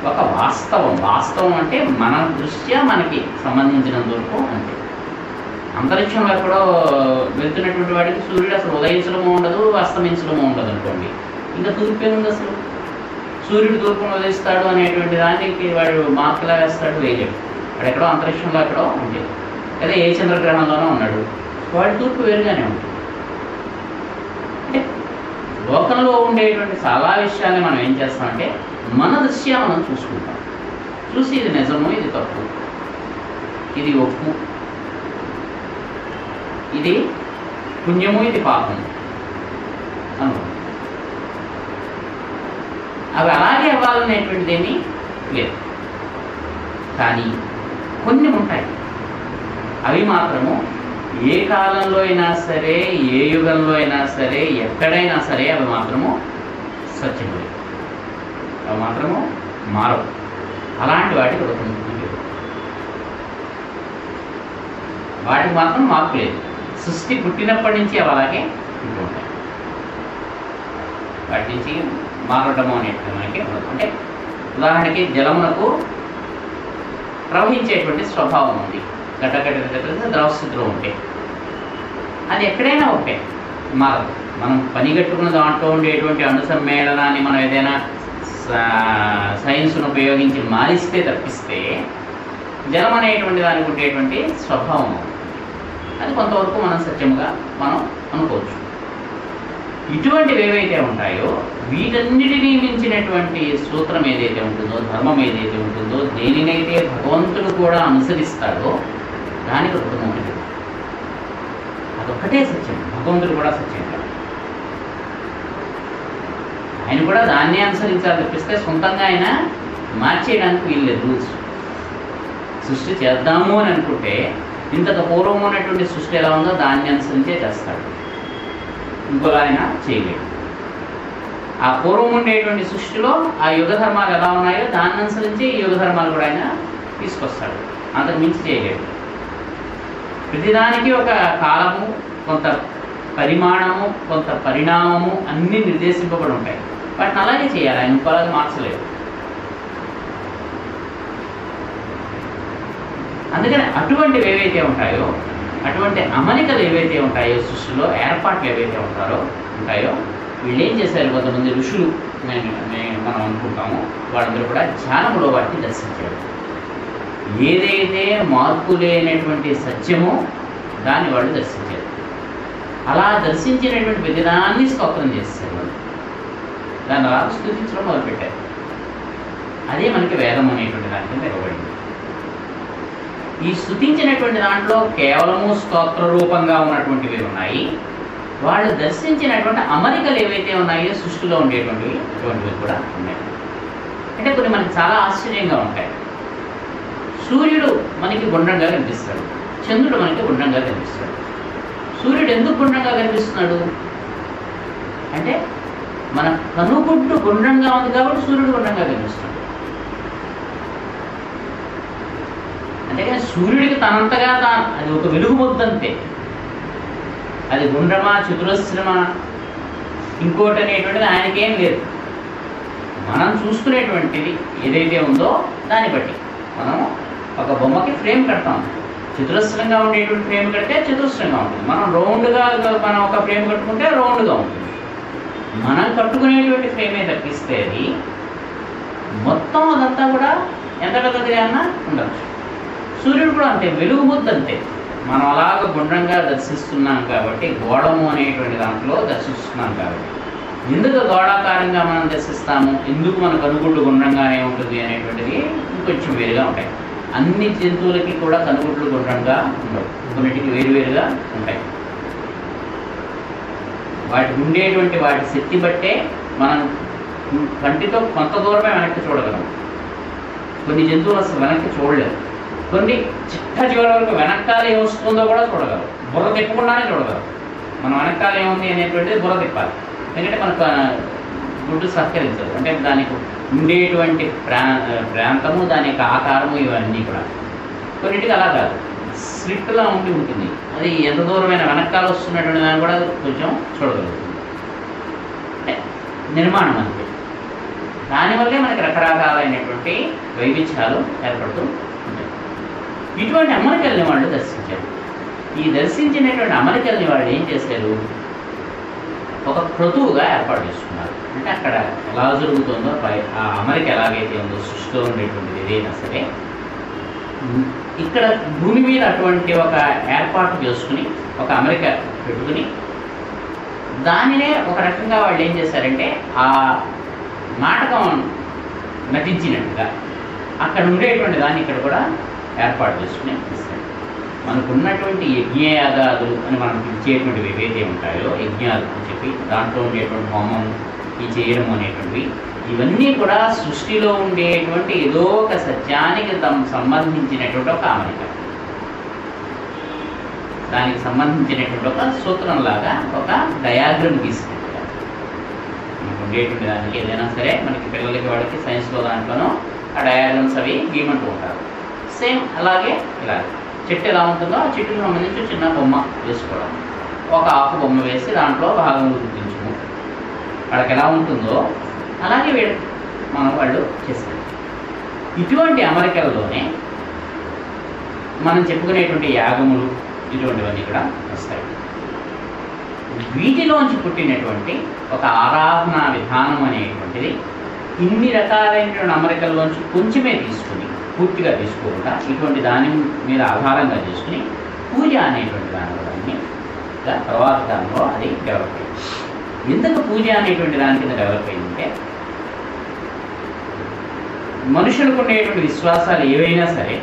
ఒక వాస్తవం. వాస్తవం అంటే మన దృష్ట్యా మనకి సంబంధించినంత వరకు అంతే. అంతరిక్షంలో ఎక్కడో వెళ్తున్నటువంటి వాడికి సూర్యుడు అసలు ఉదయించడము ఉండదు, అస్తమించడము ఉండదు అనుకోండి, ఇంకా తూర్పే ఉంది అసలు. సూర్యుడు తూర్పును ఉదయిస్తాడు అనేటువంటి దానికి వాడు మార్కులా వేస్తాడు, వేయలేడు. వాడు ఎక్కడో అంతరిక్షంలో ఎక్కడో ఉంది, లేదా ఏ చంద్రగ్రహంలోనో ఉన్నాడు, వాడి తూర్పు వేరుగానే ఉంటుంది. అంటే లోకంలో ఉండేటువంటి చాలా విషయాన్ని మనం ఏం చేస్తామంటే మన దృష్ట్యా మనం చూసుకుంటాం. చూసి ఇది నిజము, ఇది తప్పు, ఇది ఒప్పు, ఇది పుణ్యము, ఇది పాపము అనుకుంటాం. అవి అలాగే అవ్వాలనేటువంటిది ఏమీ లేదు. కానీ కొన్ని ఉంటాయి, అవి మాత్రము ఏ కాలంలో అయినా సరే, ఏ యుగంలో అయినా సరే, ఎక్కడైనా సరే అవి మాత్రము సత్యములే, అవి మాత్రము మారవు. అలాంటి వాటికి వాటికి మాత్రం మార్పు లేదు. సృష్టి పుట్టినప్పటి నుంచి అవి అలాగే ఉంటూ ఉంటాయి. వాటి నుంచి మారడము అనేటువంటి మనకి ఉండదు. అంటే ఉదాహరణకి జలమునకు ప్రవహించేటువంటి స్వభావం ఉంది, గడ్డగడ్డ ద్రవస్థితిలో ఉంటే అది ఎక్కడైనా ఒకటే, మారదు. మనం పని కట్టుకున్న దాంట్లో ఉండేటువంటి అణు సమ్మేళనాన్ని మనం ఏదైనా సైన్స్ను ఉపయోగించి మారిస్తే తప్పిస్తే జలం అనేటువంటి దానికి ఉండేటువంటి స్వభావం అది కొంతవరకు మనం సత్యముగా మనం అనుకోవచ్చు. ఇటువంటివి ఏవైతే ఉంటాయో వీటన్నిటినీ మించినటువంటి సూత్రం ఏదైతే ఉంటుందో, ధర్మం ఏదైతే ఉంటుందో, దేనినైతే భగవంతుడు కూడా అనుసరిస్తాడో దానికి రుణం ఉంటుంది. అదొక్కటే సత్యం, భగవంతుడు కూడా సత్యం కాదు. ఆయన కూడా దాన్నే అనుసరించాలి తప్పిస్తే సొంతంగా ఆయన మార్చేయడానికి వీల్లేదు. రూల్స్ సృష్టి చేద్దాము అని అనుకుంటే ఇంతకు పూర్వం ఉన్నటువంటి సృష్టి ఎలా ఉందో దాన్ని అనుసరించే చేస్తాడు, ఇంకోలా ఆయన చేయలేడు. ఆ పూర్వం ఉండేటువంటి సృష్టిలో ఆ యుగ ధర్మాలు ఎలా ఉన్నాయో దాన్ని అనుసరించి ఈ యుగ ధర్మాలు కూడా ఆయన తీసుకొస్తాడు, అంతకు మించి చేయలేడు. ప్రతిదానికి ఒక కాలము, కొంత పరిమాణము, కొంత పరిణామము అన్నీ నిర్దేశింపబడి ఉంటాయి. వాటిని అలాగే చేయాలి, ఆయన ఇంకోలాగా మార్చలేదు. అందుకని అటువంటివి ఏవైతే ఉంటాయో, అటువంటి అమరికలు ఏవైతే ఉంటాయో, సృష్టిలో ఏర్పాట్లు ఏవైతే ఉంటాయో వీళ్ళు ఏం చేశారు, కొంతమంది ఋషులు మనం అనుకుంటాము, వాళ్ళందరూ కూడా ధ్యానంలో వాటిని దర్శించారు. ఏదైతే మార్పు లేనటువంటి సత్యమో దాన్ని వాళ్ళు దర్శించారు. అలా దర్శించినటువంటి ప్రతిదాన్ని స్తోత్రం చేస్తారు వాళ్ళు, దాన్ని అలా స్తుతించడం మొదలుపెట్టారు. అదే మనకి వేదం అనేటువంటి దాని కింద ఇవ్వబడింది. ఈ స్తుతించినటువంటి దాంట్లో కేవలము స్తోత్ర రూపంగా ఉన్నటువంటివి ఉన్నాయి, వాళ్ళు దర్శించినటువంటి అమరికలు ఏవైతే ఉన్నాయో సృష్టిలో ఉండేటువంటివి అటువంటివి కూడా ఉన్నాయి. అంటే కొన్ని మనకి చాలా ఆశ్చర్యంగా ఉంటాయి. సూర్యుడు మనకి గుండ్రంగా కనిపిస్తాడు, చంద్రుడు మనకి గుండ్రంగా కనిపిస్తాడు. సూర్యుడు ఎందుకు గుండ్రంగా కనిపిస్తున్నాడు అంటే మన కనుగుడ్డు గుండ్రంగా ఉంది కాబట్టి సూర్యుడు గుండ్రంగా కనిపిస్తున్నాడు. అంతేకాని సూర్యుడికి తనంతగా అది ఒక వెలుగు ముద్దంతే. అది గుండ్రమా చతురస్రమా ఇంకోటి అనేటువంటిది ఆయనకేం లేదు. మనం చూసుకునేటువంటిది ఏదైతే ఉందో దాన్ని బట్టి మనం ఒక బొమ్మకి ఫ్రేమ్ కడతాం. చతురస్రంగా ఉండేటువంటి ఫ్రేమ్ కడితే చతురస్రంగా ఉంటుంది. మనం రౌండ్గా మనం ఒక ఫ్రేమ్ కట్టుకుంటే రౌండ్గా ఉంటుంది. మనం కట్టుకునేటువంటి ఫ్రేమే తప్పిస్తే అది మొత్తం అదంతా కూడా ఎంత పెద్దదిగా అన్నా ఉండవచ్చు. సూర్యుడు కూడా అంతే, వెలుగు ముద్ద అంతే. మనం అలాగ గుండ్రంగా దర్శిస్తున్నాం కాబట్టి, గోళము అనేటువంటి దాంట్లో దర్శిస్తున్నాం కాబట్టి, ఎందుకు గోళాకారంగా మనం దర్శిస్తాము, ఎందుకు మన కనుగుడ్డు గుండ్రంగానే ఉంటుంది అనేటువంటిది ఇంకొంచెం వేరుగా ఉంటాయి. అన్ని జంతువులకి కూడా కనుగుడ్లు గుండ్రంగా ఉండవు, కొన్నిటికి వేరువేరుగా ఉంటాయి. వాటికి ఉండేటువంటి వాటి శక్తి బట్టే మనం కంటితో కొంత దూరమే వెనక్కి చూడగలం. కొన్ని జంతువులు అసలు వెనక్కి చూడలేవు. కొన్ని చిట్ట చివరి వరకు వెనకాల ఏమొస్తుందో కూడా చూడగలరు. బుర్ర తిప్పకుండానే చూడగలరు. మనం వెనకాల ఏముంది అనేటువంటిది బుర్ర తిప్పాలి. ఎందుకంటే మనకు గుడ్డు సహకరించదు. అంటే దానికి ఉండేటువంటి ప్రాంతము, దాని యొక్క ఆకారము ఇవన్నీ కూడా కొన్నిటికి అలా కాదు, స్లిట్లా ఉంటుంది. అది ఎంత దూరమైన వెనకాల వస్తున్నటువంటి దాన్ని కూడా కొంచెం చూడగలుగుతుంది. నిర్మాణం అంతే. దానివల్లే మనకి రకరకాలైనటువంటి వైవిధ్యాలు ఏర్పడుతూ ఉంటాయి. ఇటువంటి అమరికల్ని వాళ్ళు దర్శించారు. ఈ దర్శించినటువంటి అమరికల్ని వాళ్ళు ఏం చేశారు, ఒక క్రతువుగా ఏర్పాటు చేసుకున్నారు. అంటే అక్కడ ఎలా జరుగుతుందో, ఆ అమరిక ఎలాగైతే ఉందో సృష్టిలో ఉండేటువంటిది ఏదైనా సరే, ఇక్కడ భూమి మీద అటువంటి ఒక ఏర్పాటు చేసుకుని ఒక అమరిక పెట్టుకుని దానినే ఒక రకంగా వాళ్ళు ఏం చేశారంటే ఆ నాటకం నటించినట్టుగా అక్కడ ఉండేటువంటి దాన్ని ఇక్కడ కూడా ఏర్పాటు చేసుకుని ఇస్తారు. మనకున్నటువంటి యజ్ఞయాగాదులు అని మనం పిలిచేటువంటివి ఏవైతే ఉంటాయో, యజ్ఞాలు అని చెప్పి దాంట్లో ఉండేటువంటి హోమం ఈ చేయడం అనేటువంటివి, ఇవన్నీ కూడా సృష్టిలో ఉండేటువంటి ఏదో ఒక సత్యానికి సంబంధించినటువంటి ఒక అమరిక, దానికి సంబంధించినటువంటి ఒక సూత్రంలాగా ఒక డయాగ్రమ్ గీసినట్టుగా. మనకు ఉండేటువంటి దానికి ఏదైనా సరే మనకి పిల్లలకి వాళ్ళకి సైన్స్లో దాంట్లోనూ ఆ డయాగ్రమ్స్ అవి గీమంటూ ఉంటారు. సేమ్ అలాగే ఇలా చెట్టు ఎలా ఉంటుందో ఆ చెట్టుకు సంబంధించి చిన్న బొమ్మ వేసుకోవడం, ఒక ఆకు బొమ్మ వేసి దాంట్లో భాగం గుర్తించము, వాళ్ళకి ఎలా ఉంటుందో అలాగే వాళ్ళు చేస్తారు. ఇటువంటి అమరికలలోనే మనం చెప్పుకునేటువంటి యాగములు ఇటువంటివన్నీ కూడా వస్తాయి. వీటిలోంచి పుట్టినటువంటి ఒక ఆరాధన విధానం అనేటువంటిది ఇన్ని రకాలైనటువంటి అమరికల్లోంచి కొంచెమే తీసుకుని, పూర్తిగా తీసుకోకుండా ఇటువంటి దాని మీద ఆధారంగా చేసుకుని పూజ అనేటువంటి దాని తర్వాత కాలంలో అది డెవలప్ అయింది. ఎందుకు పూజ అనేటువంటి దాని కింద డెవలప్ అయిందంటే, మనుషులకు ఉండేటువంటి విశ్వాసాలు ఏవైనా సరే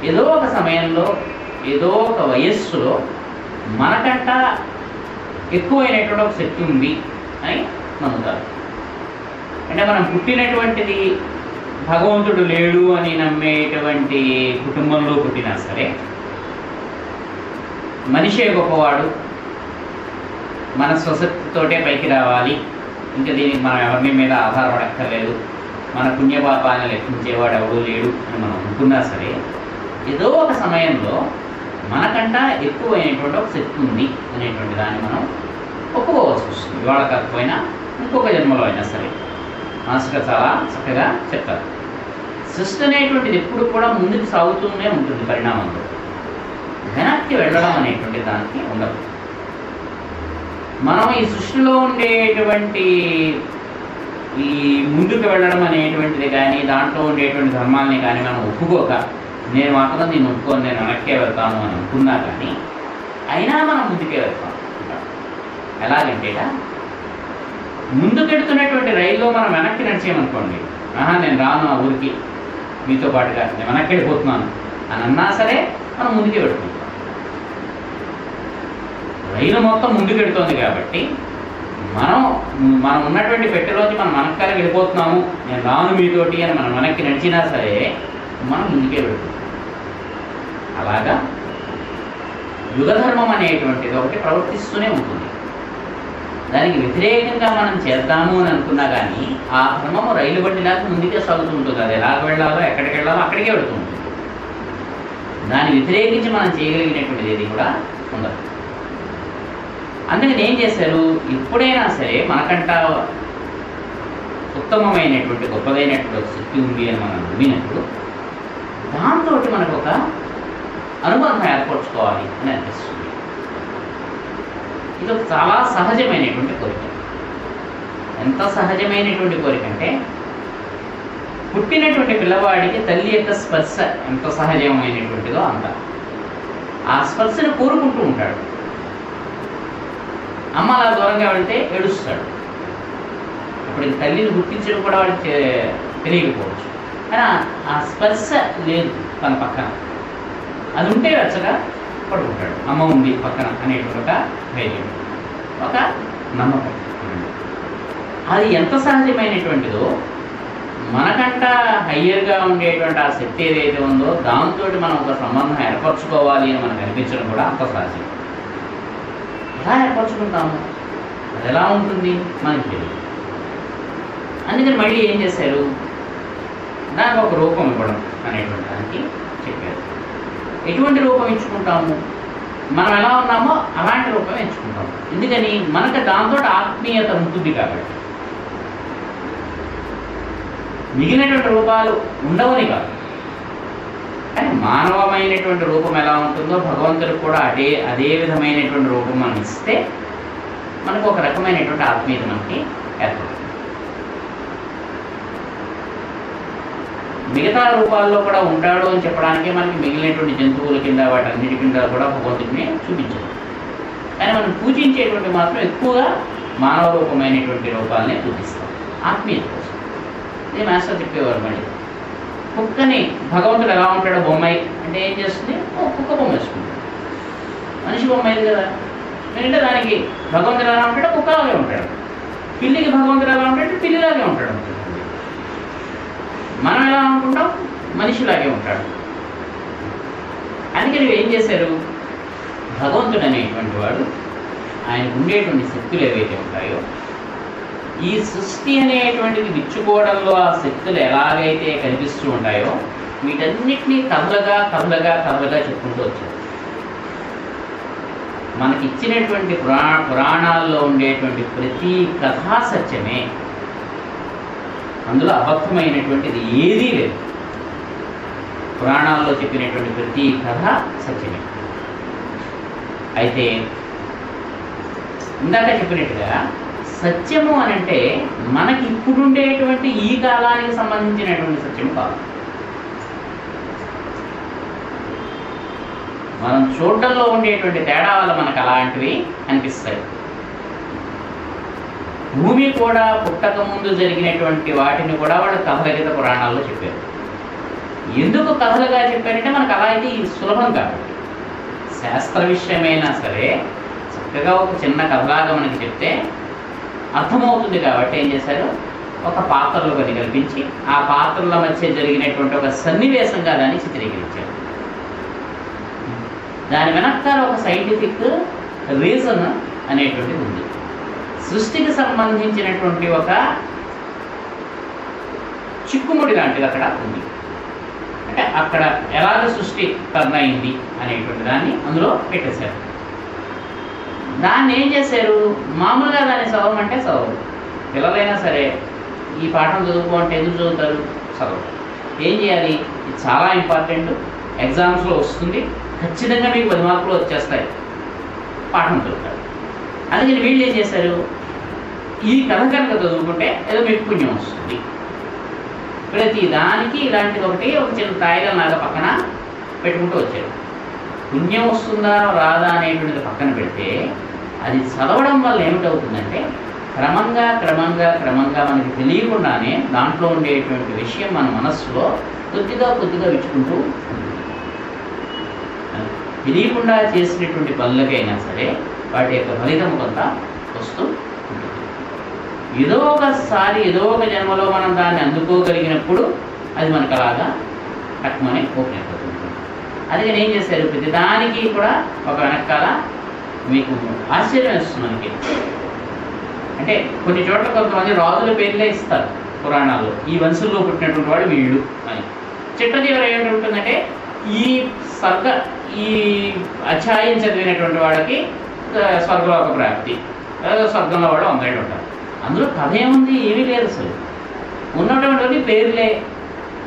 ఏదో ఒక సమయంలో ఏదో ఒక వయస్సులో మనకంట ఎక్కువైనటువంటి ఒక శక్తి ఉంది అని నమ్ముతారు. అంటే మనం పుట్టినటువంటిది భగవంతుడు లేడు అని నమ్మేటువంటి కుటుంబంలో పుట్టినా సరే, మనిషే గొప్పవాడు, మన స్వశక్తితోటే పైకి రావాలి, ఇంకా దీనికి మనం ఎవరి మీద ఆధారపడక్కర్లేదు, మన పుణ్యపాపాన్ని లెక్కించేవాడు ఎవడూ లేడు అని మనం అనుకున్నా సరే, ఏదో ఒక సమయంలో మనకంట ఎక్కువైనటువంటి ఒక శక్తి ఉంది అనేటువంటి దాన్ని మనం ఒప్పుకోవాల్సి వస్తుంది. ఇవాళ కాకపోయినా ఇంకొక జన్మలో అయినా సరే. మాస్టర్ చాలా చక్కగా చెప్తారు. సృష్టి అనేటువంటిది ఎప్పుడు కూడా ముందుకు సాగుతూనే ఉంటుంది పరిణామంలో, వెనక్కి వెళ్ళడం అనేటువంటి దానికి ఉండదు. మనం ఈ సృష్టిలో ఉండేటువంటి ఈ ముందుకు వెళ్ళడం అనేటువంటిది కానీ, దాంట్లో ఉండేటువంటి ధర్మాలని కానీ మనం ఒప్పుకోక, నేను మాత్రం నేను ఒప్పుకొని నేను వెనక్కే వెళ్తాను అని అనుకున్నా కానీ అయినా మనం ముందుకే వెళ్తాం. ఎలాగంటే ముందుకెడుతున్నటువంటి రైల్లో మనం వెనక్కి నడిచేయమనుకోండి, నేను రాను ఆ ఊరికి మీతో పాటుగా, నేను వెనక్కి వెళ్ళిపోతున్నాను అని అన్నా సరే మనం ముందుకే పెడుతుంటాం. రైలు మొత్తం ముందుకెడుతోంది కాబట్టి మనం ఉన్నటువంటి పెట్టెలోంచి మనం వెనక్కాల వెళ్ళిపోతున్నాము, నేను రాను మీతోటి అని మనం వెనక్కి నడిచినా సరే మనం ముందుకే పెడుతున్నాం. అలాగా యుగధర్మం అనేటువంటిది ఒకటి ప్రవర్తిస్తూనే ఉంటుంది. దానికి వ్యతిరేకంగా మనం చేద్దాము అని అనుకున్నా కానీ ఆ ధర్మము రైలు బండిలాగా ముందుకే సాగుతూ ఉంటుంది. అది ఎలాగ వెళ్ళాలో ఎక్కడికి వెళ్ళాలో అక్కడికే వెళుతూ ఉంటుంది. దాన్ని వ్యతిరేకించి మనం చేయగలిగినటువంటిది ఏది కూడా ఉండదు. అందుకని ఏం చేశారు, ఎప్పుడైనా సరే మనకంట ఉత్తమమైనటువంటి గొప్పదైనటువంటి శక్తి ఉంది అని మనం నమ్మినప్పుడు దాంతో మనకు ఒక అనుబంధం ఏర్పరచుకోవాలి అని అనిపిస్తుంది. ఇది ఒక చాలా సహజమైనటువంటి కోరిక. ఎంత సహజమైనటువంటి కోరిక అంటే పుట్టినటువంటి పిల్లవాడికి తల్లి యొక్క స్పర్శ ఎంత సహజమైనటువంటిదో అంత. ఆ స్పర్శను కోరుకుంటూ ఉంటాడు. అమ్మ అలా దూరంగా వెళ్తే ఏడుస్తాడు. అప్పుడు తల్లిని గుర్తించడం కూడా వాడికి తెలియకపోవచ్చు. కానీ ఆ స్పర్శ లేదు తన పక్కన. అది ఉంటే వెచ్చగా పడుకుంటాడు. అమ్మ ఉంది పక్కన అనేటువంటి ఒక ధైర్యం, ఒక నమ్మకం. అది ఎంత సహజమైనటువంటిదో మనకంట హయ్యర్గా ఉండేటువంటి ఆ శక్తి ఏదైతే ఉందో దాంతో మనం ఒక సంబంధం ఏర్పరచుకోవాలి అని మనకు అనిపించడం కూడా అంత సహజం. ఎలా ఏర్పరచుకుంటాము, అది ఎలా ఉంటుంది మనకి తెలియదు. అందుకని మళ్ళీ ఏం చేశారు, దానికి ఒక రూపం ఇవ్వడం అనేటువంటి దానికి చెప్పారు. ఎటువంటి రూపం ఎంచుకుంటాము, మనం ఎలా ఉన్నామో అలాంటి రూపం ఎంచుకుంటాము. ఎందుకని మనకు దాంతో ఆత్మీయత ఉంటుంది కాబట్టి. మిగిలినటువంటి రూపాలు ఉండవని కాదు, కానీ మానవమైనటువంటి రూపం ఎలా ఉంటుందో భగవంతుడికి కూడా అదే విధమైనటువంటి రూపం మనం ఇస్తే మనకు ఒక రకమైనటువంటి ఆత్మీయత మనకి ఏర్పడుతుంది. మిగతా రూపాల్లో కూడా ఉంటాడు అని చెప్పడానికి మనకి మిగిలినటువంటి జంతువుల కింద వాటన్నిటి కింద కూడా భగవంతుడిని చూపించారు. కానీ మనం పూజించేటువంటి మాత్రం ఎక్కువగా మానవ రూపమైనటువంటి రూపాలనే చూపిస్తాం ఆత్మీయత కోసం. ఇది మాస్టర్ చెప్పేవారు. మళ్ళీ కుక్కని భగవంతుడు ఎలా ఉంటాడో బొమ్మాయి అంటే ఏం చేస్తుంది, కుక్క బొమ్మ వేసుకుంటాడు. మనిషి బొమ్మ అయింది కదా, ఎందుకంటే దానికి భగవంతుడు ఎలా ఉంటాడో కుక్కలాగే ఉంటాడు. పిల్లికి భగవంతుడు ఎలా ఉంటాడు, పిల్లిలాగే ఉంటాడు. మనం ఎలా అనుకుంటాం, మనిషిలాగే ఉంటాడు. అందుకని ఏం చేశారు, భగవంతుడు అనేటువంటి వాడు ఆయనకు ఉండేటువంటి శక్తులు ఏవైతే ఉంటాయో ఈ సృష్టి అనేటువంటిది విచ్చుకోవడంలో ఆ శక్తులు ఎలాగైతే కనిపిస్తూ ఉంటాయో వీటన్నిటినీ కథలుగా చెప్పుకుంటూ వచ్చారు. మనకి ఇచ్చినటువంటి పురాణాల్లో ఉండేటువంటి ప్రతి కథా సత్యమే, అందులో అబద్ధమైనటువంటిది ఏదీ లేదు. పురాణాల్లో చెప్పినటువంటి ప్రతి కథ సత్యమే. అయితే ఇందాక చెప్పినట్టుగా సత్యము అని అంటే మనకి ఇప్పుడుండేటువంటి ఈ కాలానికి సంబంధించినటువంటి సత్యము కాదు. మనం చూడడంలో ఉండేటువంటి తేడా వల్ల మనకు అలాంటివి అనిపిస్తాయి. భూమి కూడా పుట్టక ముందు జరిగినటువంటి వాటిని కూడా వాళ్ళు కథలగీత పురాణాల్లో చెప్పారు. ఎందుకు కథలుగా చెప్పారంటే మనకు అలా అయితే సులభం కాబట్టి. శాస్త్ర విషయమైనా సరే చక్కగా ఒక చిన్న కథలాగా మనకి చెప్తే అర్థమవుతుంది కాబట్టి ఏం చేశారు, ఒక పాత్రలో కొన్ని కల్పించి ఆ పాత్రల మధ్య జరిగినటువంటి ఒక సన్నివేశంగా దాన్ని చిత్రీకరించారు. దాని వెనకాల ఒక సైంటిఫిక్ రీజన్ అనేటువంటిది ఉంది. సృష్టికి సంబంధించినటువంటి ఒక చిక్కుముడి లాంటిది అక్కడ ఉంది. అంటే అక్కడ ఎలాగ సృష్టి టర్న్ అయింది అనేటువంటి దాన్ని అందులో పెట్టేశారు. దాన్ని ఏం చేశారు, మామూలుగా దాన్ని చదవమంటే చదవరు. పిల్లలైనా సరే ఈ పాఠం చదువుకోమంటే ఎందుకు చదువుతారు, చదవరు. ఏం చేయాలి, ఇది చాలా ఇంపార్టెంట్, ఎగ్జామ్స్లో వస్తుంది, ఖచ్చితంగా మీకు 10 మార్కులు వచ్చేస్తాయి, పాఠం చదువుతారు. అందుకని వీళ్ళు ఏం చేశారు, ఈ కథ కనుక చదువుకుంటే ఏదో మీకు పుణ్యం వస్తుంది. ప్రతి దానికి ఇలాంటిది ఒక చిన్న తాయిల లాగా పక్కన పెట్టుకుంటూ వచ్చారు. పుణ్యం వస్తుందా రాదా అనేటువంటిది పక్కన పెడితే అది చదవడం వల్ల ఏమిటవుతుందంటే క్రమంగా మనకి తెలియకుండానే దాంట్లో ఉండేటువంటి విషయం మన మనస్సులో కొద్దిగా విచ్చుకుంటూ ఉంటుంది. తెలియకుండా చేసినటువంటి పనులకైనా సరే వాటి యొక్క ఫలితం కొంత వస్తూ ఉంటుంది. ఏదో ఒక జన్మలో మనం దాన్ని అందుకోగలిగినప్పుడు అది మనకు అలాగా తక్కువనే ఓపెన్ అయిపోతుంది. అందుకని ఏం చేశారు, ప్రతిదానికి కూడా ఒక వెనకాల మీకు ఆశ్చర్యం వేస్తుంది మనకి. అంటే కొన్ని చోట్ల కొంతమంది రాజుల పేర్లే ఇస్తారు పురాణాల్లో, ఈ వంశంలో పుట్టినటువంటి వాడు వీళ్ళు అని. చిట్టచివర ఏమిటి ఈ ఈ అధ్యాయం చదివినటువంటి వాడికి స్వర్గలోక ప్రాప్తి, స్వర్గంలో వాడు అందరూ ఉంటారు. అందులో కథ ఏముంది, ఏమీ లేదు అసలు. ఉన్నటువంటి పేర్లే,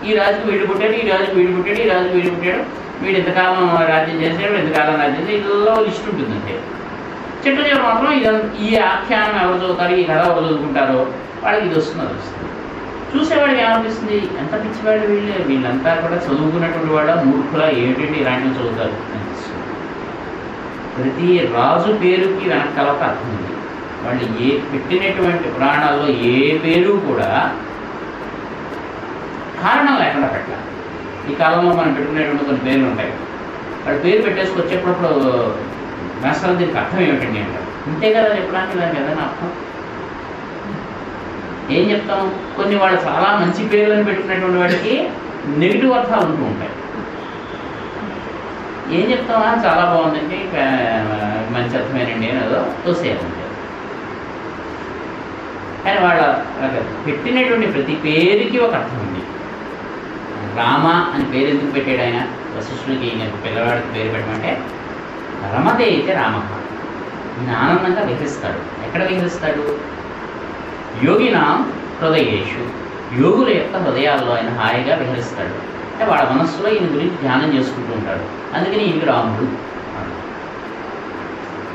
ఈ రాజుకు వీడు పుట్టాడు, ఈ రాజుకు వీడు పుట్టాడు, ఈ రాజుకు వీడు పుట్టాడు, వీడు ఎంతకాలం రాజ్యం చేశాడు, ఎంతకాలం రాజ్యం చేసి ఇళ్ళలో లిస్ట్ ఉంటుందంటే. చిట్టచివర మాత్రం ఈ ఆఖ్యానం ఎవరు చదువుతారు, ఈ కథ ఎవరు చదువుకుంటారో వాళ్ళకి ఇది వస్తుంది, అది వస్తుంది. చూసేవాడికి ఏమనిపిస్తుంది, ఎంత పిచ్చివాడు వీళ్ళంతా కూడా చదువుకున్నటువంటి వాడు మూర్ఖుల ఏమిటంటే ఇలాంటివి చదువుతారు అనిపిస్తుంది. ప్రతి రాజు పేరుకి వెనకాల ఒక అర్థం ఉంది. వాళ్ళు పెట్టినటువంటి పురాణాల్లో ఏ పేరు కూడా కారణం లేకుండా పెట్టాలి. ఈ కాలంలో మనం పెట్టుకునేటువంటి కొన్ని పేర్లు ఉంటాయి, వాడు పేరు పెట్టేసుకొచ్చేటప్పుడు అసలు దీనికి అర్థం ఏమిటండి అంటారు. ఇంతే కదా చెప్పడానికి దానికి ఏదైనా అర్థం ఏం చెప్తాం. కొన్ని వాళ్ళు చాలా మంచి పేర్లను పెట్టుకునేటువంటి వాడికి నెగిటివ్ అర్థాలు ఉంటూ ఉంటాయి. ఏం చెప్తామా, చాలా బాగుందండి, మంచి అర్థమేనండి అని ఏదో తోసేయాలంటే. కానీ వాళ్ళ పెట్టినటువంటి ప్రతి పేరుకి ఒక అర్థం ఉంది. రామ అని పేరు ఎందుకు పెట్టాడు ఆయన, వశిష్ఠుడికి పిల్లవాడికి పేరు పెట్టమంటే రమతే అయితే రామ, ఈయన ఆనందంగా విహరిస్తాడు. ఎక్కడ విహరిస్తాడు, యోగినాం హృదయేషు, యోగుల యొక్క హృదయాల్లో ఆయన హాయిగా విహరిస్తాడు. అంటే వాళ్ళ మనస్సులో ఈయన గురించి ధ్యానం చేసుకుంటూ ఉంటాడు. అందుకని ఈయనకి రాముడు.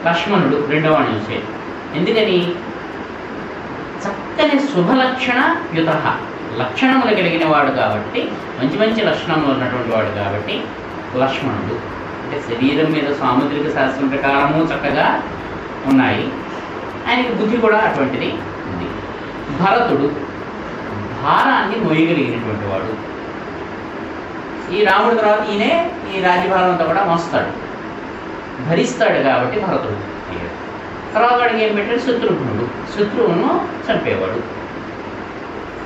లక్ష్మణుడు రెండవ వాడిని చూసే, ఎందుకని చక్కని శుభలక్షణ యుత, లక్షణములు కలిగిన వాడు కాబట్టి, మంచి మంచి లక్షణములు ఉన్నటువంటి వాడు కాబట్టి లక్ష్మణుడు. అంటే శరీరం మీద సాముద్రిక శాస్త్రం ప్రకారము చక్కగా ఉన్నాయి, ఆయనకి బుద్ధి కూడా అటువంటిది ఉంది. భరతుడు భారాన్ని మోయగలిగినటువంటి వాడు. ఈ రాముడి తర్వాత ఈయనే ఈ రాజ్యభారం అంతా కూడా మోస్తాడు, భరిస్తాడు కాబట్టి భరతుడు. తర్వాత వాడికి ఏం పెట్టాడు, శత్రుఘ్నుడు, శత్రువును చంపేవాడు.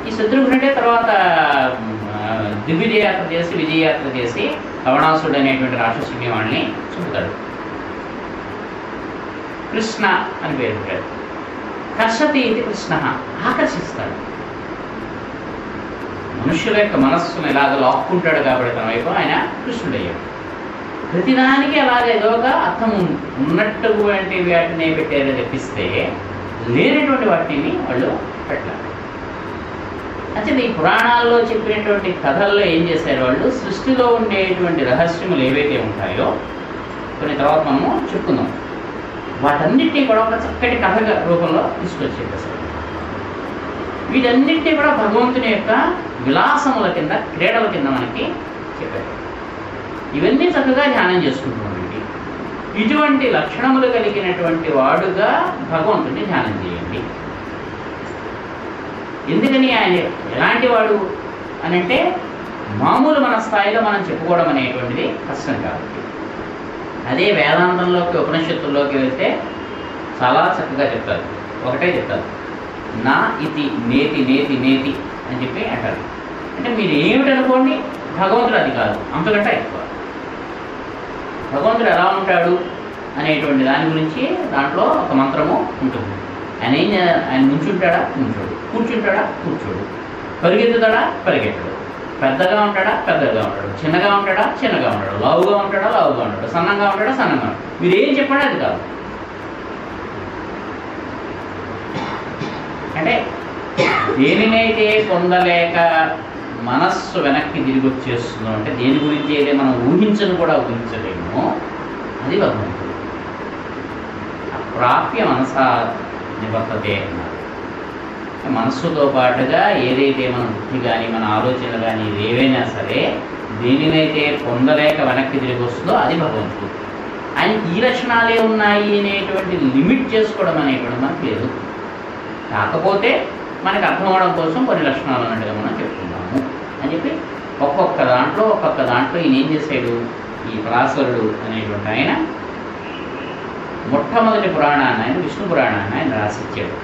ఈ శత్రుఘ్నుడే తర్వాత దిగ్విజయాత్ర చేసి విజయయాత్ర చేసి లవణాసుడు అనేటువంటి రాక్షసుని వాడిని చంపుతాడు. కృష్ణ అని పేరు పెట్టాడు. కర్షతి ఇది కృష్ణ, ఆకర్షిస్తాడు. మనుష్యుల యొక్క మనస్సును ఎలాగ లాక్కుంటాడు కాబట్టి తన వైపు ఆయన కృష్ణుడయ్యాడు. ప్రతిదానికి అలాగే ఏదో ఒక అర్థం ఉన్నటువంటి వాటిని పెట్టారని తెప్పిస్తే లేనటువంటి వాటిని వాళ్ళు పెట్టాలి. అంటే ఈ పురాణాల్లో చెప్పినటువంటి కథల్లో ఏం చేశారు వాళ్ళు, సృష్టిలో ఉండేటువంటి రహస్యములు ఏవైతే ఉంటాయో కొన్ని తర్వాత మనము చెప్పుకుందాం, వాటన్నిటినీ కూడా ఒక చక్కటి కథ రూపంలో తీసుకొచ్చి చెప్పేశారు. వీటన్నిటినీ కూడా భగవంతుని యొక్క విలాసముల కింద, క్రీడల కింద మనకి చెప్పారు. ఇవన్నీ చక్కగా ధ్యానం చేసుకుంటున్నామండి. ఇటువంటి లక్షణములు కలిగినటువంటి వాడుగా భగవంతుడిని ధ్యానం చేయండి. ఎందుకని ఆయన ఎలాంటి వాడు అని అంటే, మామూలు మన స్థాయిలో మనం చెప్పుకోవడం అనేటువంటిది కష్టం కాబట్టి. అదే వేదాంతంలోకి ఉపనిషత్తుల్లోకి వెళ్తే చాలా చక్కగా చెప్తారు. ఒకటే చెప్తారు, నా ఇది నేతి నేతి నేతి అని చెప్పి అంటారు. అంటే మీరు ఏమిటనుకోండి, భగవంతుడు అది కాదు, అంతకంటే ఎక్కువ. భగవంతుడు ఎలా ఉంటాడు అనేటువంటి దాని గురించి దాంట్లో ఒక మంత్రము ఉంటుంది. ఆయన నుంచుంటాడా, నుంచోడు, కూర్చుంటాడా, కూర్చోడు, పరిగెత్తుతాడా, పరిగెత్తడు, పెద్దగా ఉంటాడా, పెద్దగా ఉంటాడు, చిన్నగా ఉంటాడా, చిన్నగా ఉంటాడు, లావుగా ఉంటాడా, లావుగా ఉంటాడు, సన్నంగా ఉంటాడా, సన్నంగా ఉంటాడు. మీరు ఏం చెప్పండి అది కాదు. అంటే దేనినైతే పొందలేక మనస్సు వెనక్కి తిరిగి వచ్చేస్తుందో, అంటే దేని గురించి అయితే మనం ఊహించను కూడా ఊహించలేమో అది భగవంతుడు. అప్రాప్య మనసా నివర్తతే అన్నారు. మనస్సుతో పాటుగా ఏదైతే మన బుద్ధి కానీ మన ఆలోచనలు కానీ ఏవైనా సరే దేనినైతే పొందలేక వెనక్కి తిరిగి వస్తుందో అది భగవంతుడు. ఆయన ఈ లక్షణాలే ఉన్నాయి అనేటువంటి లిమిట్ చేసుకోవడం అనేటువంటి మనకు లేదు. కాకపోతే మనకు అర్థం అవడం కోసం కొన్ని లక్షణాలు అన్నట్టుగా మనం చెప్తున్నాము అని చెప్పి ఒక్కొక్క దాంట్లో ఈయన ఏం చేశాడు, ఈ పరాశరుడు అనేటువంటి ఆయన మొట్టమొదటి పురాణాన్ని, ఆయన విష్ణు పురాణాన్ని ఆయన రాసిచ్చాడు.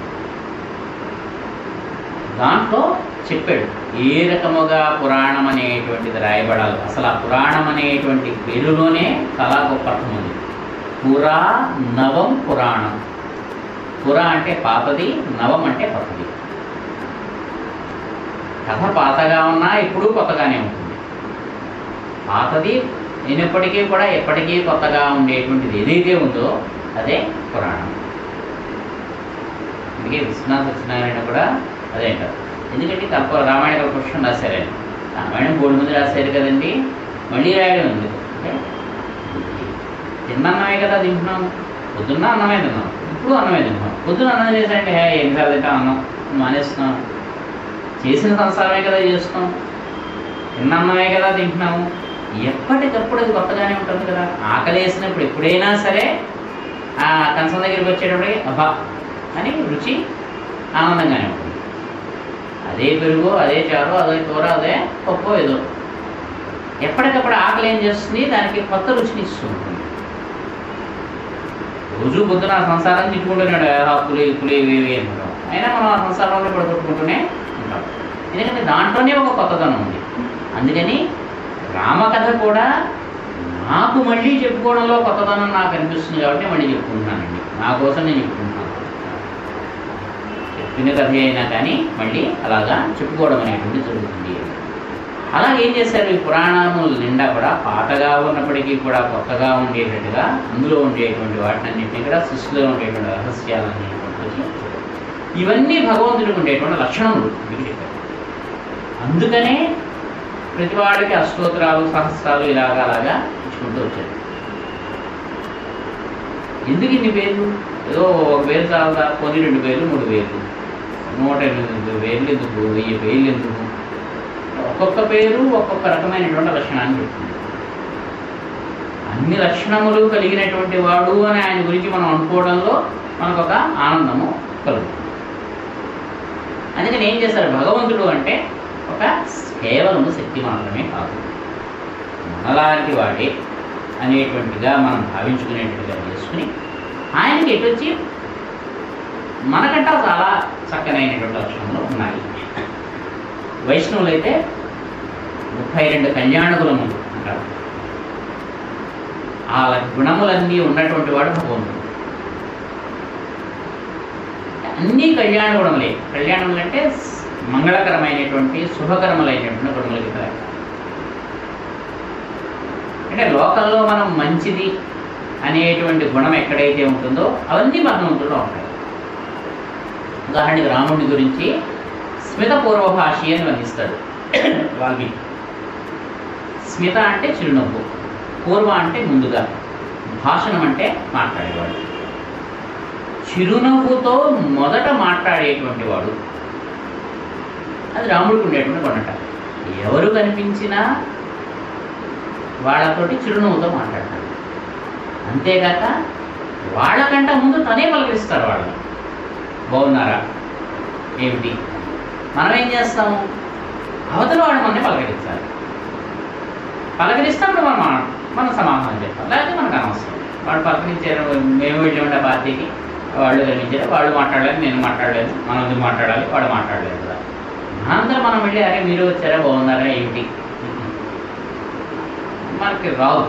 దాంట్లో చెప్పాడు ఏ రకముగా పురాణం అనేటువంటిది రాయబడాలి. అసలు ఆ పురాణం అనేటువంటి పేరులోనే చాలా గొప్ప అర్థం ఉంది. పురా నవం పురాణం. పుర అంటే పాతది, నవం అంటే కొత్తది. కథ పాతగా ఉన్నా ఎప్పుడూ కొత్తగానే ఉంటుంది. పాతది అయినప్పటికీ కూడా ఎప్పటికీ కొత్తగా ఉండేటువంటిది ఏదైతే ఉందో అదే పురాణం. అందుకే విశ్వనాథ సత్యనారాయణ కూడా అదే అంటారు. ఎందుకంటే రామాయణ కల్పవృక్షం రాశారు ఆయన. రామాయణం 3 మంది రాశారు కదండి, మళ్ళీ రాయడం ఎందుకు అంటే తిన్నన్నమే కదా తింటున్నాం. పొద్దున్న అన్నమే తిన్నాం, ఇప్పుడు అన్నమే తింటున్నాం. పొద్దున్న అన్నం చేశారంటే ఎన్నిసార్లు తింటాం అన్నం మానేస్తున్నాం. చేసిన సంసారమే కదా చేస్తున్నాం, తిన్నన్నమే కదా తింటున్నాము. ఎప్పటికప్పుడు అది కొత్తగానే ఉంటుంది కదా. ఆకలి వేసినప్పుడు ఎప్పుడైనా సరే ఆ కంచం దగ్గరికి వచ్చేటప్పటికి అబ్బా అని రుచి ఆనందంగానే ఉంటుంది. అదే పెరుగు, అదే చారు, అదే కూర, అదే పప్పు ఏదో ఎప్పటికప్పుడు ఆకలి ఏం చేస్తుంది, దానికి కొత్త రుచిని ఇస్తూ ఉంటుంది. రోజు పొద్దున ఆ సంసారాన్ని తిట్టుకుంటున్నాడు, పులి పులి ఇవి అంటాం. అయినా మనం ఆ సంసారంలో పడుకుంటూనే ఉంటాం. ఎందుకంటే దాంట్లోనే ఒక కొత్తదనం ఉంది. అందుకని రామకథ కూడా నాకు మళ్ళీ చెప్పుకోవడంలో కొత్తదనం నాకు అనిపిస్తుంది కాబట్టి మళ్ళీ చెప్పుకుంటున్నానండి. నా కోసం నేను చెప్పుకుంటున్నాను. చెప్పిన కథ అయినా కానీ మళ్ళీ అలాగా చెప్పుకోవడం అనేటువంటి జరుగుతుంది. అలాగే ఏం చేశారు, ఈ పురాణముల నిండా కూడా పాతగా ఉన్నప్పటికీ కూడా కొత్తగా ఉండేటట్టుగా అందులో ఉండేటువంటి వాటినన్నింటినీ కూడా సృష్టిలో ఉండేటువంటి రహస్యాలన్నింటి ఇవన్నీ భగవంతుడికి ఉండేటువంటి లక్షణములు చెప్పారు. అందుకనే ప్రతివాడికి అష్టోత్తరాలు, సహస్రాలు అలాగా ఇచ్చుకుంటూ వచ్చారు. ఎందుకు ఇన్ని పేర్లు? ఏదో ఒక పేరు చాలా కొన్ని 2 పేర్లు 3 పేర్లు 108 పేర్లు ఎందుకు, 1000 పేర్లు ఎందుకు? ఒక్కొక్క పేరు ఒక్కొక్క రకమైనటువంటి లక్షణాన్ని చెప్తుంది. అన్ని లక్షణములు కలిగినటువంటి వాడు అని ఆయన గురించి మనం అనుకోవడంలో మనకు ఒక ఆనందము కలుగుతుంది. అందుకని ఏం చేశారు, భగవంతుడు అంటే ఒక కేవలము శక్తి మాత్రమే కాదు, మనలాంటి వాడే అనేటువంటిగా మనం భావించుకునేట్టుగా చేసుకుని ఆయనకి ఎటొచ్చి మనకంటా చాలా చక్కనైనటువంటి లక్షణములు ఉన్నాయి. వైష్ణవులు అయితే 32 కళ్యాణగుణము అంటారు. ఆ గుణములన్నీ ఉన్నటువంటి వాడు భగవంతుడు. అన్నీ కళ్యాణ గుణములే. కళ్యాణములు అంటే మంగళకరమైనటువంటి శుభకరములైనటువంటి గుణములకి కదా. అంటే లోకంలో మనం మంచిది అనేటువంటి గుణం ఎక్కడైతే ఉంటుందో అవన్నీ భగవంతుడిలో ఉంటాయి. ఉదాహరణకి రాముడి గురించి స్మిత పూర్వభాషి అని వర్ణిస్తాడు వాల్మీకి. స్మిత అంటే చిరునవ్వు, పూర్వ అంటే ముందుగా, భాషణం అంటే మాట్లాడేవాడు. చిరునవ్వుతో మొదట మాట్లాడేటువంటి వాడు, అది రాముడికి ఉండేటువంటి గుణట. ఎవరు కనిపించినా వాళ్ళతోటి చిరునవ్వుతో మాట్లాడతాడు. అంతేగాక వాళ్ళకంట ముందు తనే పలకరిస్తారు వాళ్ళని. బాగున్నారా, ఏమిటి? మనం ఏం చేస్తాము, అవతల వాడు మనల్ని పలకరించాలి. పలకరిస్తాడు మనం సమాధానం చెప్తాం, లేకపోతే మనకు అనవసరం. వాడు పలకరించారు, మేము వెళ్ళి పార్టీకి, వాళ్ళు కనిపించారు, వాళ్ళు మాట్లాడలేదు, నేను మాట్లాడలేదు, మనం ఎందుకు మాట్లాడాలి, వాడు మాట్లాడలేదు కదా. మనందరం మనం వెళ్ళి అరే మీరు వచ్చారా, బాగున్నారా, ఏమిటి మనకి రాదు.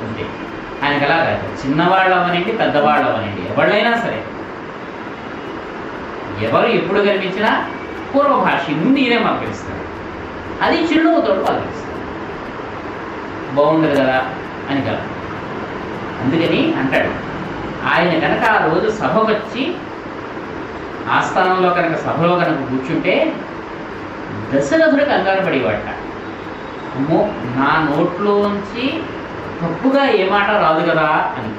అంతే. ఆయనకి ఎలా కాదు, చిన్నవాళ్ళు అవనండి, పెద్దవాళ్ళు అవనండి, ఎవళ్ళైనా సరే, ఎవరు ఎప్పుడు కనిపించినా పూర్వభాషి ముందు ఈయనే పలకరిస్తారు. అది చిరునవ్వుతో పలకరిస్తారు. బాగుండదు కదా అని కదా. అందుకని అంటాడు, ఆయన కనుక ఆ రోజు సభకు వచ్చి ఆస్థానంలో కనుక సభలో కనుక కూర్చుంటే దశరథుడు కంగారు పడేవాట. అమ్మో, నా నోట్లోంచి తప్పుగా ఏ మాట రాదు కదా అని.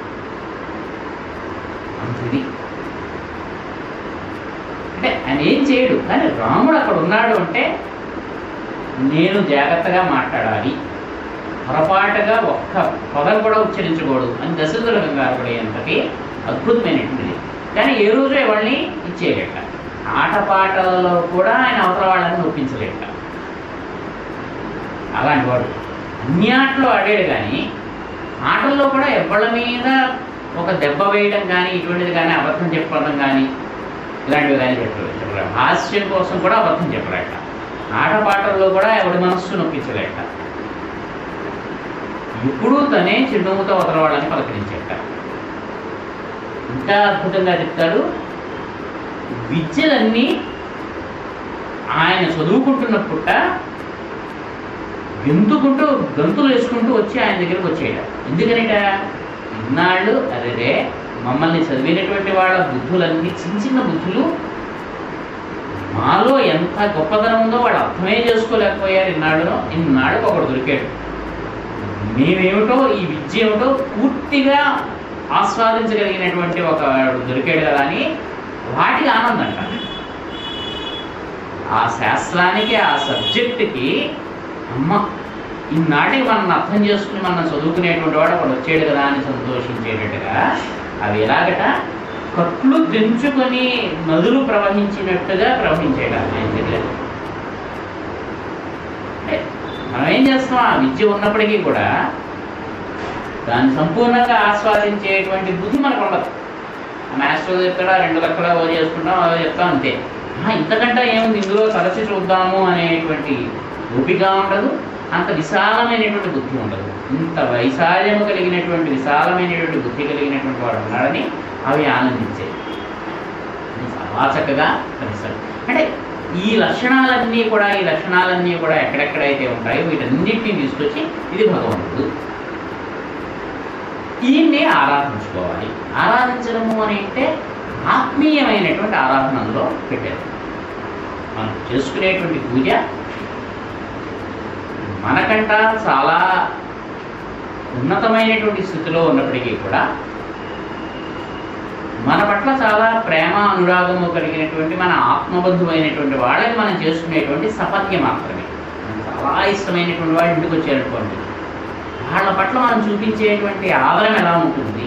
అంతది అంటే ఆయన ఏం చేయడు, కానీ రాముడు అక్కడ ఉన్నాడు అంటే నేను జాగ్రత్తగా మాట్లాడాలి, పొరపాటుగా ఒక్క పదం కూడా ఉచ్చరించకూడదు అని దశరథుడు కంగారు పడేంతటి అద్భుతమైనటువంటిది. కానీ ఏ రోజు ఎవరిని ఇచ్చేయలేట, ఆటపాటలలో కూడా ఆయన అవతల వాళ్ళని ఒప్పించలేట. అలాంటి వాడు అన్ని ఆటలు ఆడాడు, కానీ ఆటల్లో కూడా ఎవళ్ళ మీద ఒక దెబ్బ వేయడం కానీ ఇటువంటిది కానీ అబద్ధం చెప్పడం కానీ ఇలాంటివి కానీ చెప్పలేక, హాస్యం కోసం కూడా అబద్ధం చెప్పలేక, ఆటపాటల్లో కూడా ఎవడి మనస్సు నొప్పించలేక, ఎప్పుడూ తనే చిరునవ్వుతో అవతల వాళ్ళని పలకరించేట. ఇంకా అద్భుతంగా చెప్తాడు, విద్యలన్నీ ఆయన చదువుకుంటున్నప్పుట గంతులు వేసుకుంటూ వచ్చి ఆయన దగ్గరికి వచ్చేయట. ఎందుకనిట, ఇన్నాళ్ళు అదే మమ్మల్ని చదివినటువంటి వాళ్ళ బుద్ధులన్నీ చిన్న చిన్న బుద్ధులు, మాలో ఎంత గొప్పతనం ఉందో వాడు అర్థమే చేసుకోలేకపోయారు. ఇన్నాళ్ళకు ఒకడు దొరికాడు, మేమేమిటో ఈ విద్య ఏమిటో పూర్తిగా ఆస్వాదించగలిగినటువంటి ఒక దొరికాడు కదా అని వాటికి ఆనందం అంట. ఆ శాస్త్రానికి, ఆ సబ్జెక్టుకి, అమ్మ ఇన్నాటికి మనం అర్థం చేసుకుని మనం చదువుకునేటువంటి వాడు ఒకడు వచ్చాడు కదా అని సంతోషించేటట్టుగా అవి ఎలాగట కట్లు తెంచుకొని నదులు ప్రవహించినట్టుగా ప్రవహించేట ఆయన దగ్గర. మనం ఏం చేస్తాం, ఆ విద్య ఉన్నప్పటికీ కూడా దాన్ని సంపూర్ణంగా ఆస్వాదించేటువంటి బుద్ధి మనకు ఉండదు. మాస్టర్ చెప్తాడా 2 లక్షల ఓ చేసుకుంటాం, అదో చెప్తాం అంతే. ఇంతకంటే ఏముంది ఇందులో తలచి చూద్దాము అనేటువంటి ఓపిక ఉండదు, అంత విశాలమైనటువంటి బుద్ధి ఉండదు. ఇంత వైశాల్యము కలిగినటువంటి విశాలమైనటువంటి బుద్ధి కలిగినటువంటి వాడు ఉన్నాడని అవి ఆనందించేది. చాలా చక్కగా కనిపిస్తాడు. అంటే ఈ లక్షణాలన్నీ కూడా ఎక్కడెక్కడైతే ఉంటాయో వీటన్నిటిని తీసుకొచ్చి ఇది భగవంతుడు, ఈయన్ని ఆరాధించుకోవాలి. ఆరాధించడము అని అంటే ఆత్మీయమైనటువంటి ఆరాధన అందులో పెట్టారు. మనం చేసుకునేటువంటి పూజ మనకంట చాలా ఉన్నతమైనటువంటి స్థితిలో ఉన్నప్పటికీ కూడా మన పట్ల చాలా ప్రేమ అనురాగము కలిగినటువంటి మన ఆత్మబంధువైనటువంటి వాళ్ళని మనం చేసుకునేటువంటి సపత్య మాత్రమే. మనకు చాలా ఇష్టమైనటువంటి వాళ్ళు ఇంటికి వచ్చారనుకోండి, వాళ్ళ పట్ల మనం చూపించేటువంటి ఆదరణ ఎలా ఉంటుంది,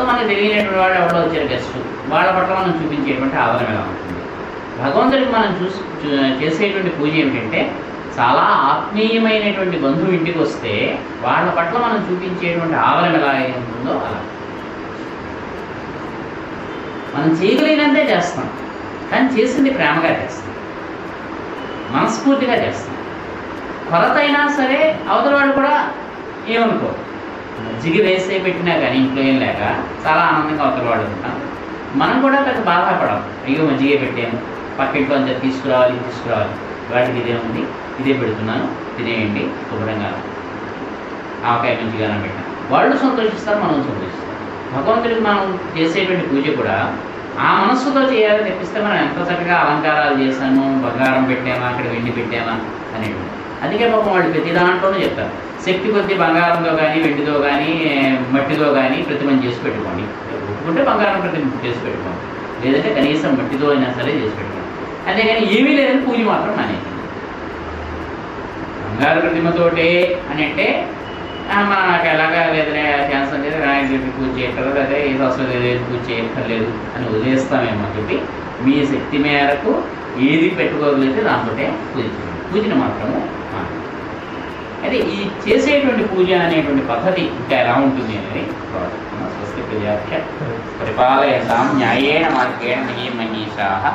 మనకు తెలియనటువంటి వాడు ఎవరో వచ్చారు గెస్ట్, వాళ్ళ పట్ల మనం చూపించేటువంటి ఆదరణ ఎలా ఉంటుంది. భగవంతుడికి మనం చేసేటువంటి పూజ ఏమిటంటే, చాలా ఆత్మీయమైనటువంటి బంధువు ఇంటికి వస్తే వాళ్ళ పట్ల మనం చూపించేటువంటి ఆదరణ ఎలా ఉంటుందో అలా మనం చేయగలిగినంతే చేస్తాం, కానీ చేసింది ప్రేమగా చేస్తాం, మనస్ఫూర్తిగా చేస్తాం. కొరత అయినా సరే అవతల వాడు కూడా ఏమనుకో, మజ్జిగ వేసే పెట్టినా కానీ ఇంట్లో ఏం లేక చాలా ఆనందంగా అవతల వాడు ఉంటాం. మనం కూడా పెద్ద బాధపడం, అయ్యో మజ్జిగ పెట్టాము, పక్కింట్లో అంతా తీసుకురావాలి వాటికి ఇదే ఉంది, ఇదే పెడుతున్నాను, తినేయండి శుభ్రంగా, ఆవకాయ మంచిగానే పెట్టాను. వాళ్ళు సంతోషిస్తారు, మనం సంతోషిస్తాం. భగవంతుడికి మనం చేసేటువంటి పూజ కూడా ఆ మనస్సుతో చేయాలని తెప్పిస్తే మనం ఎంత చక్కగా అలంకారాలు చేశాము, బంగారం పెట్టామా, అక్కడ వెండి పెట్టామా అనేటువంటి. అందుకే పాపం వాళ్ళు ప్రతి దాంట్లోనూ చెప్తారు, శక్తి కొద్ది బంగారంతో కానీ వెండితో కానీ మట్టితో కానీ ప్రతిమని చేసి పెట్టుకోండి. ఒప్పుకుంటే బంగారం ప్రతిమ చేసి పెట్టుకోండి, లేదంటే కనీసం మట్టితో అయినా సరే చేసి పెట్టుకోండి. అంతేగాని ఏమీ లేదని పూజ మాత్రం మానేది. బంగారు ప్రతిమతోటే అని అంటే నాకు ఎలాగా లేదనే క్యాన్సర్ లేదు, వినాయకుడికి పూజ చేయక్కర్లేదు, అదే ఏ సరస్వతి పూజ చేయక్కర్లేదు అని వదిలేస్తామేమో చెప్పి మీ శక్తి మేరకు ఏది పెట్టుకోగలిగితే దాంతోటే పూజను మాత్రము. అయితే ఈ చేసేటువంటి పూజ అనేటువంటి పద్ధతి ఇంకా ఎలా ఉంటుంది అనేది స్వస్తి ప్రజాభ్య పరిపాలయతాం న్యాయేన మార్గేణ మహీమహీషాః.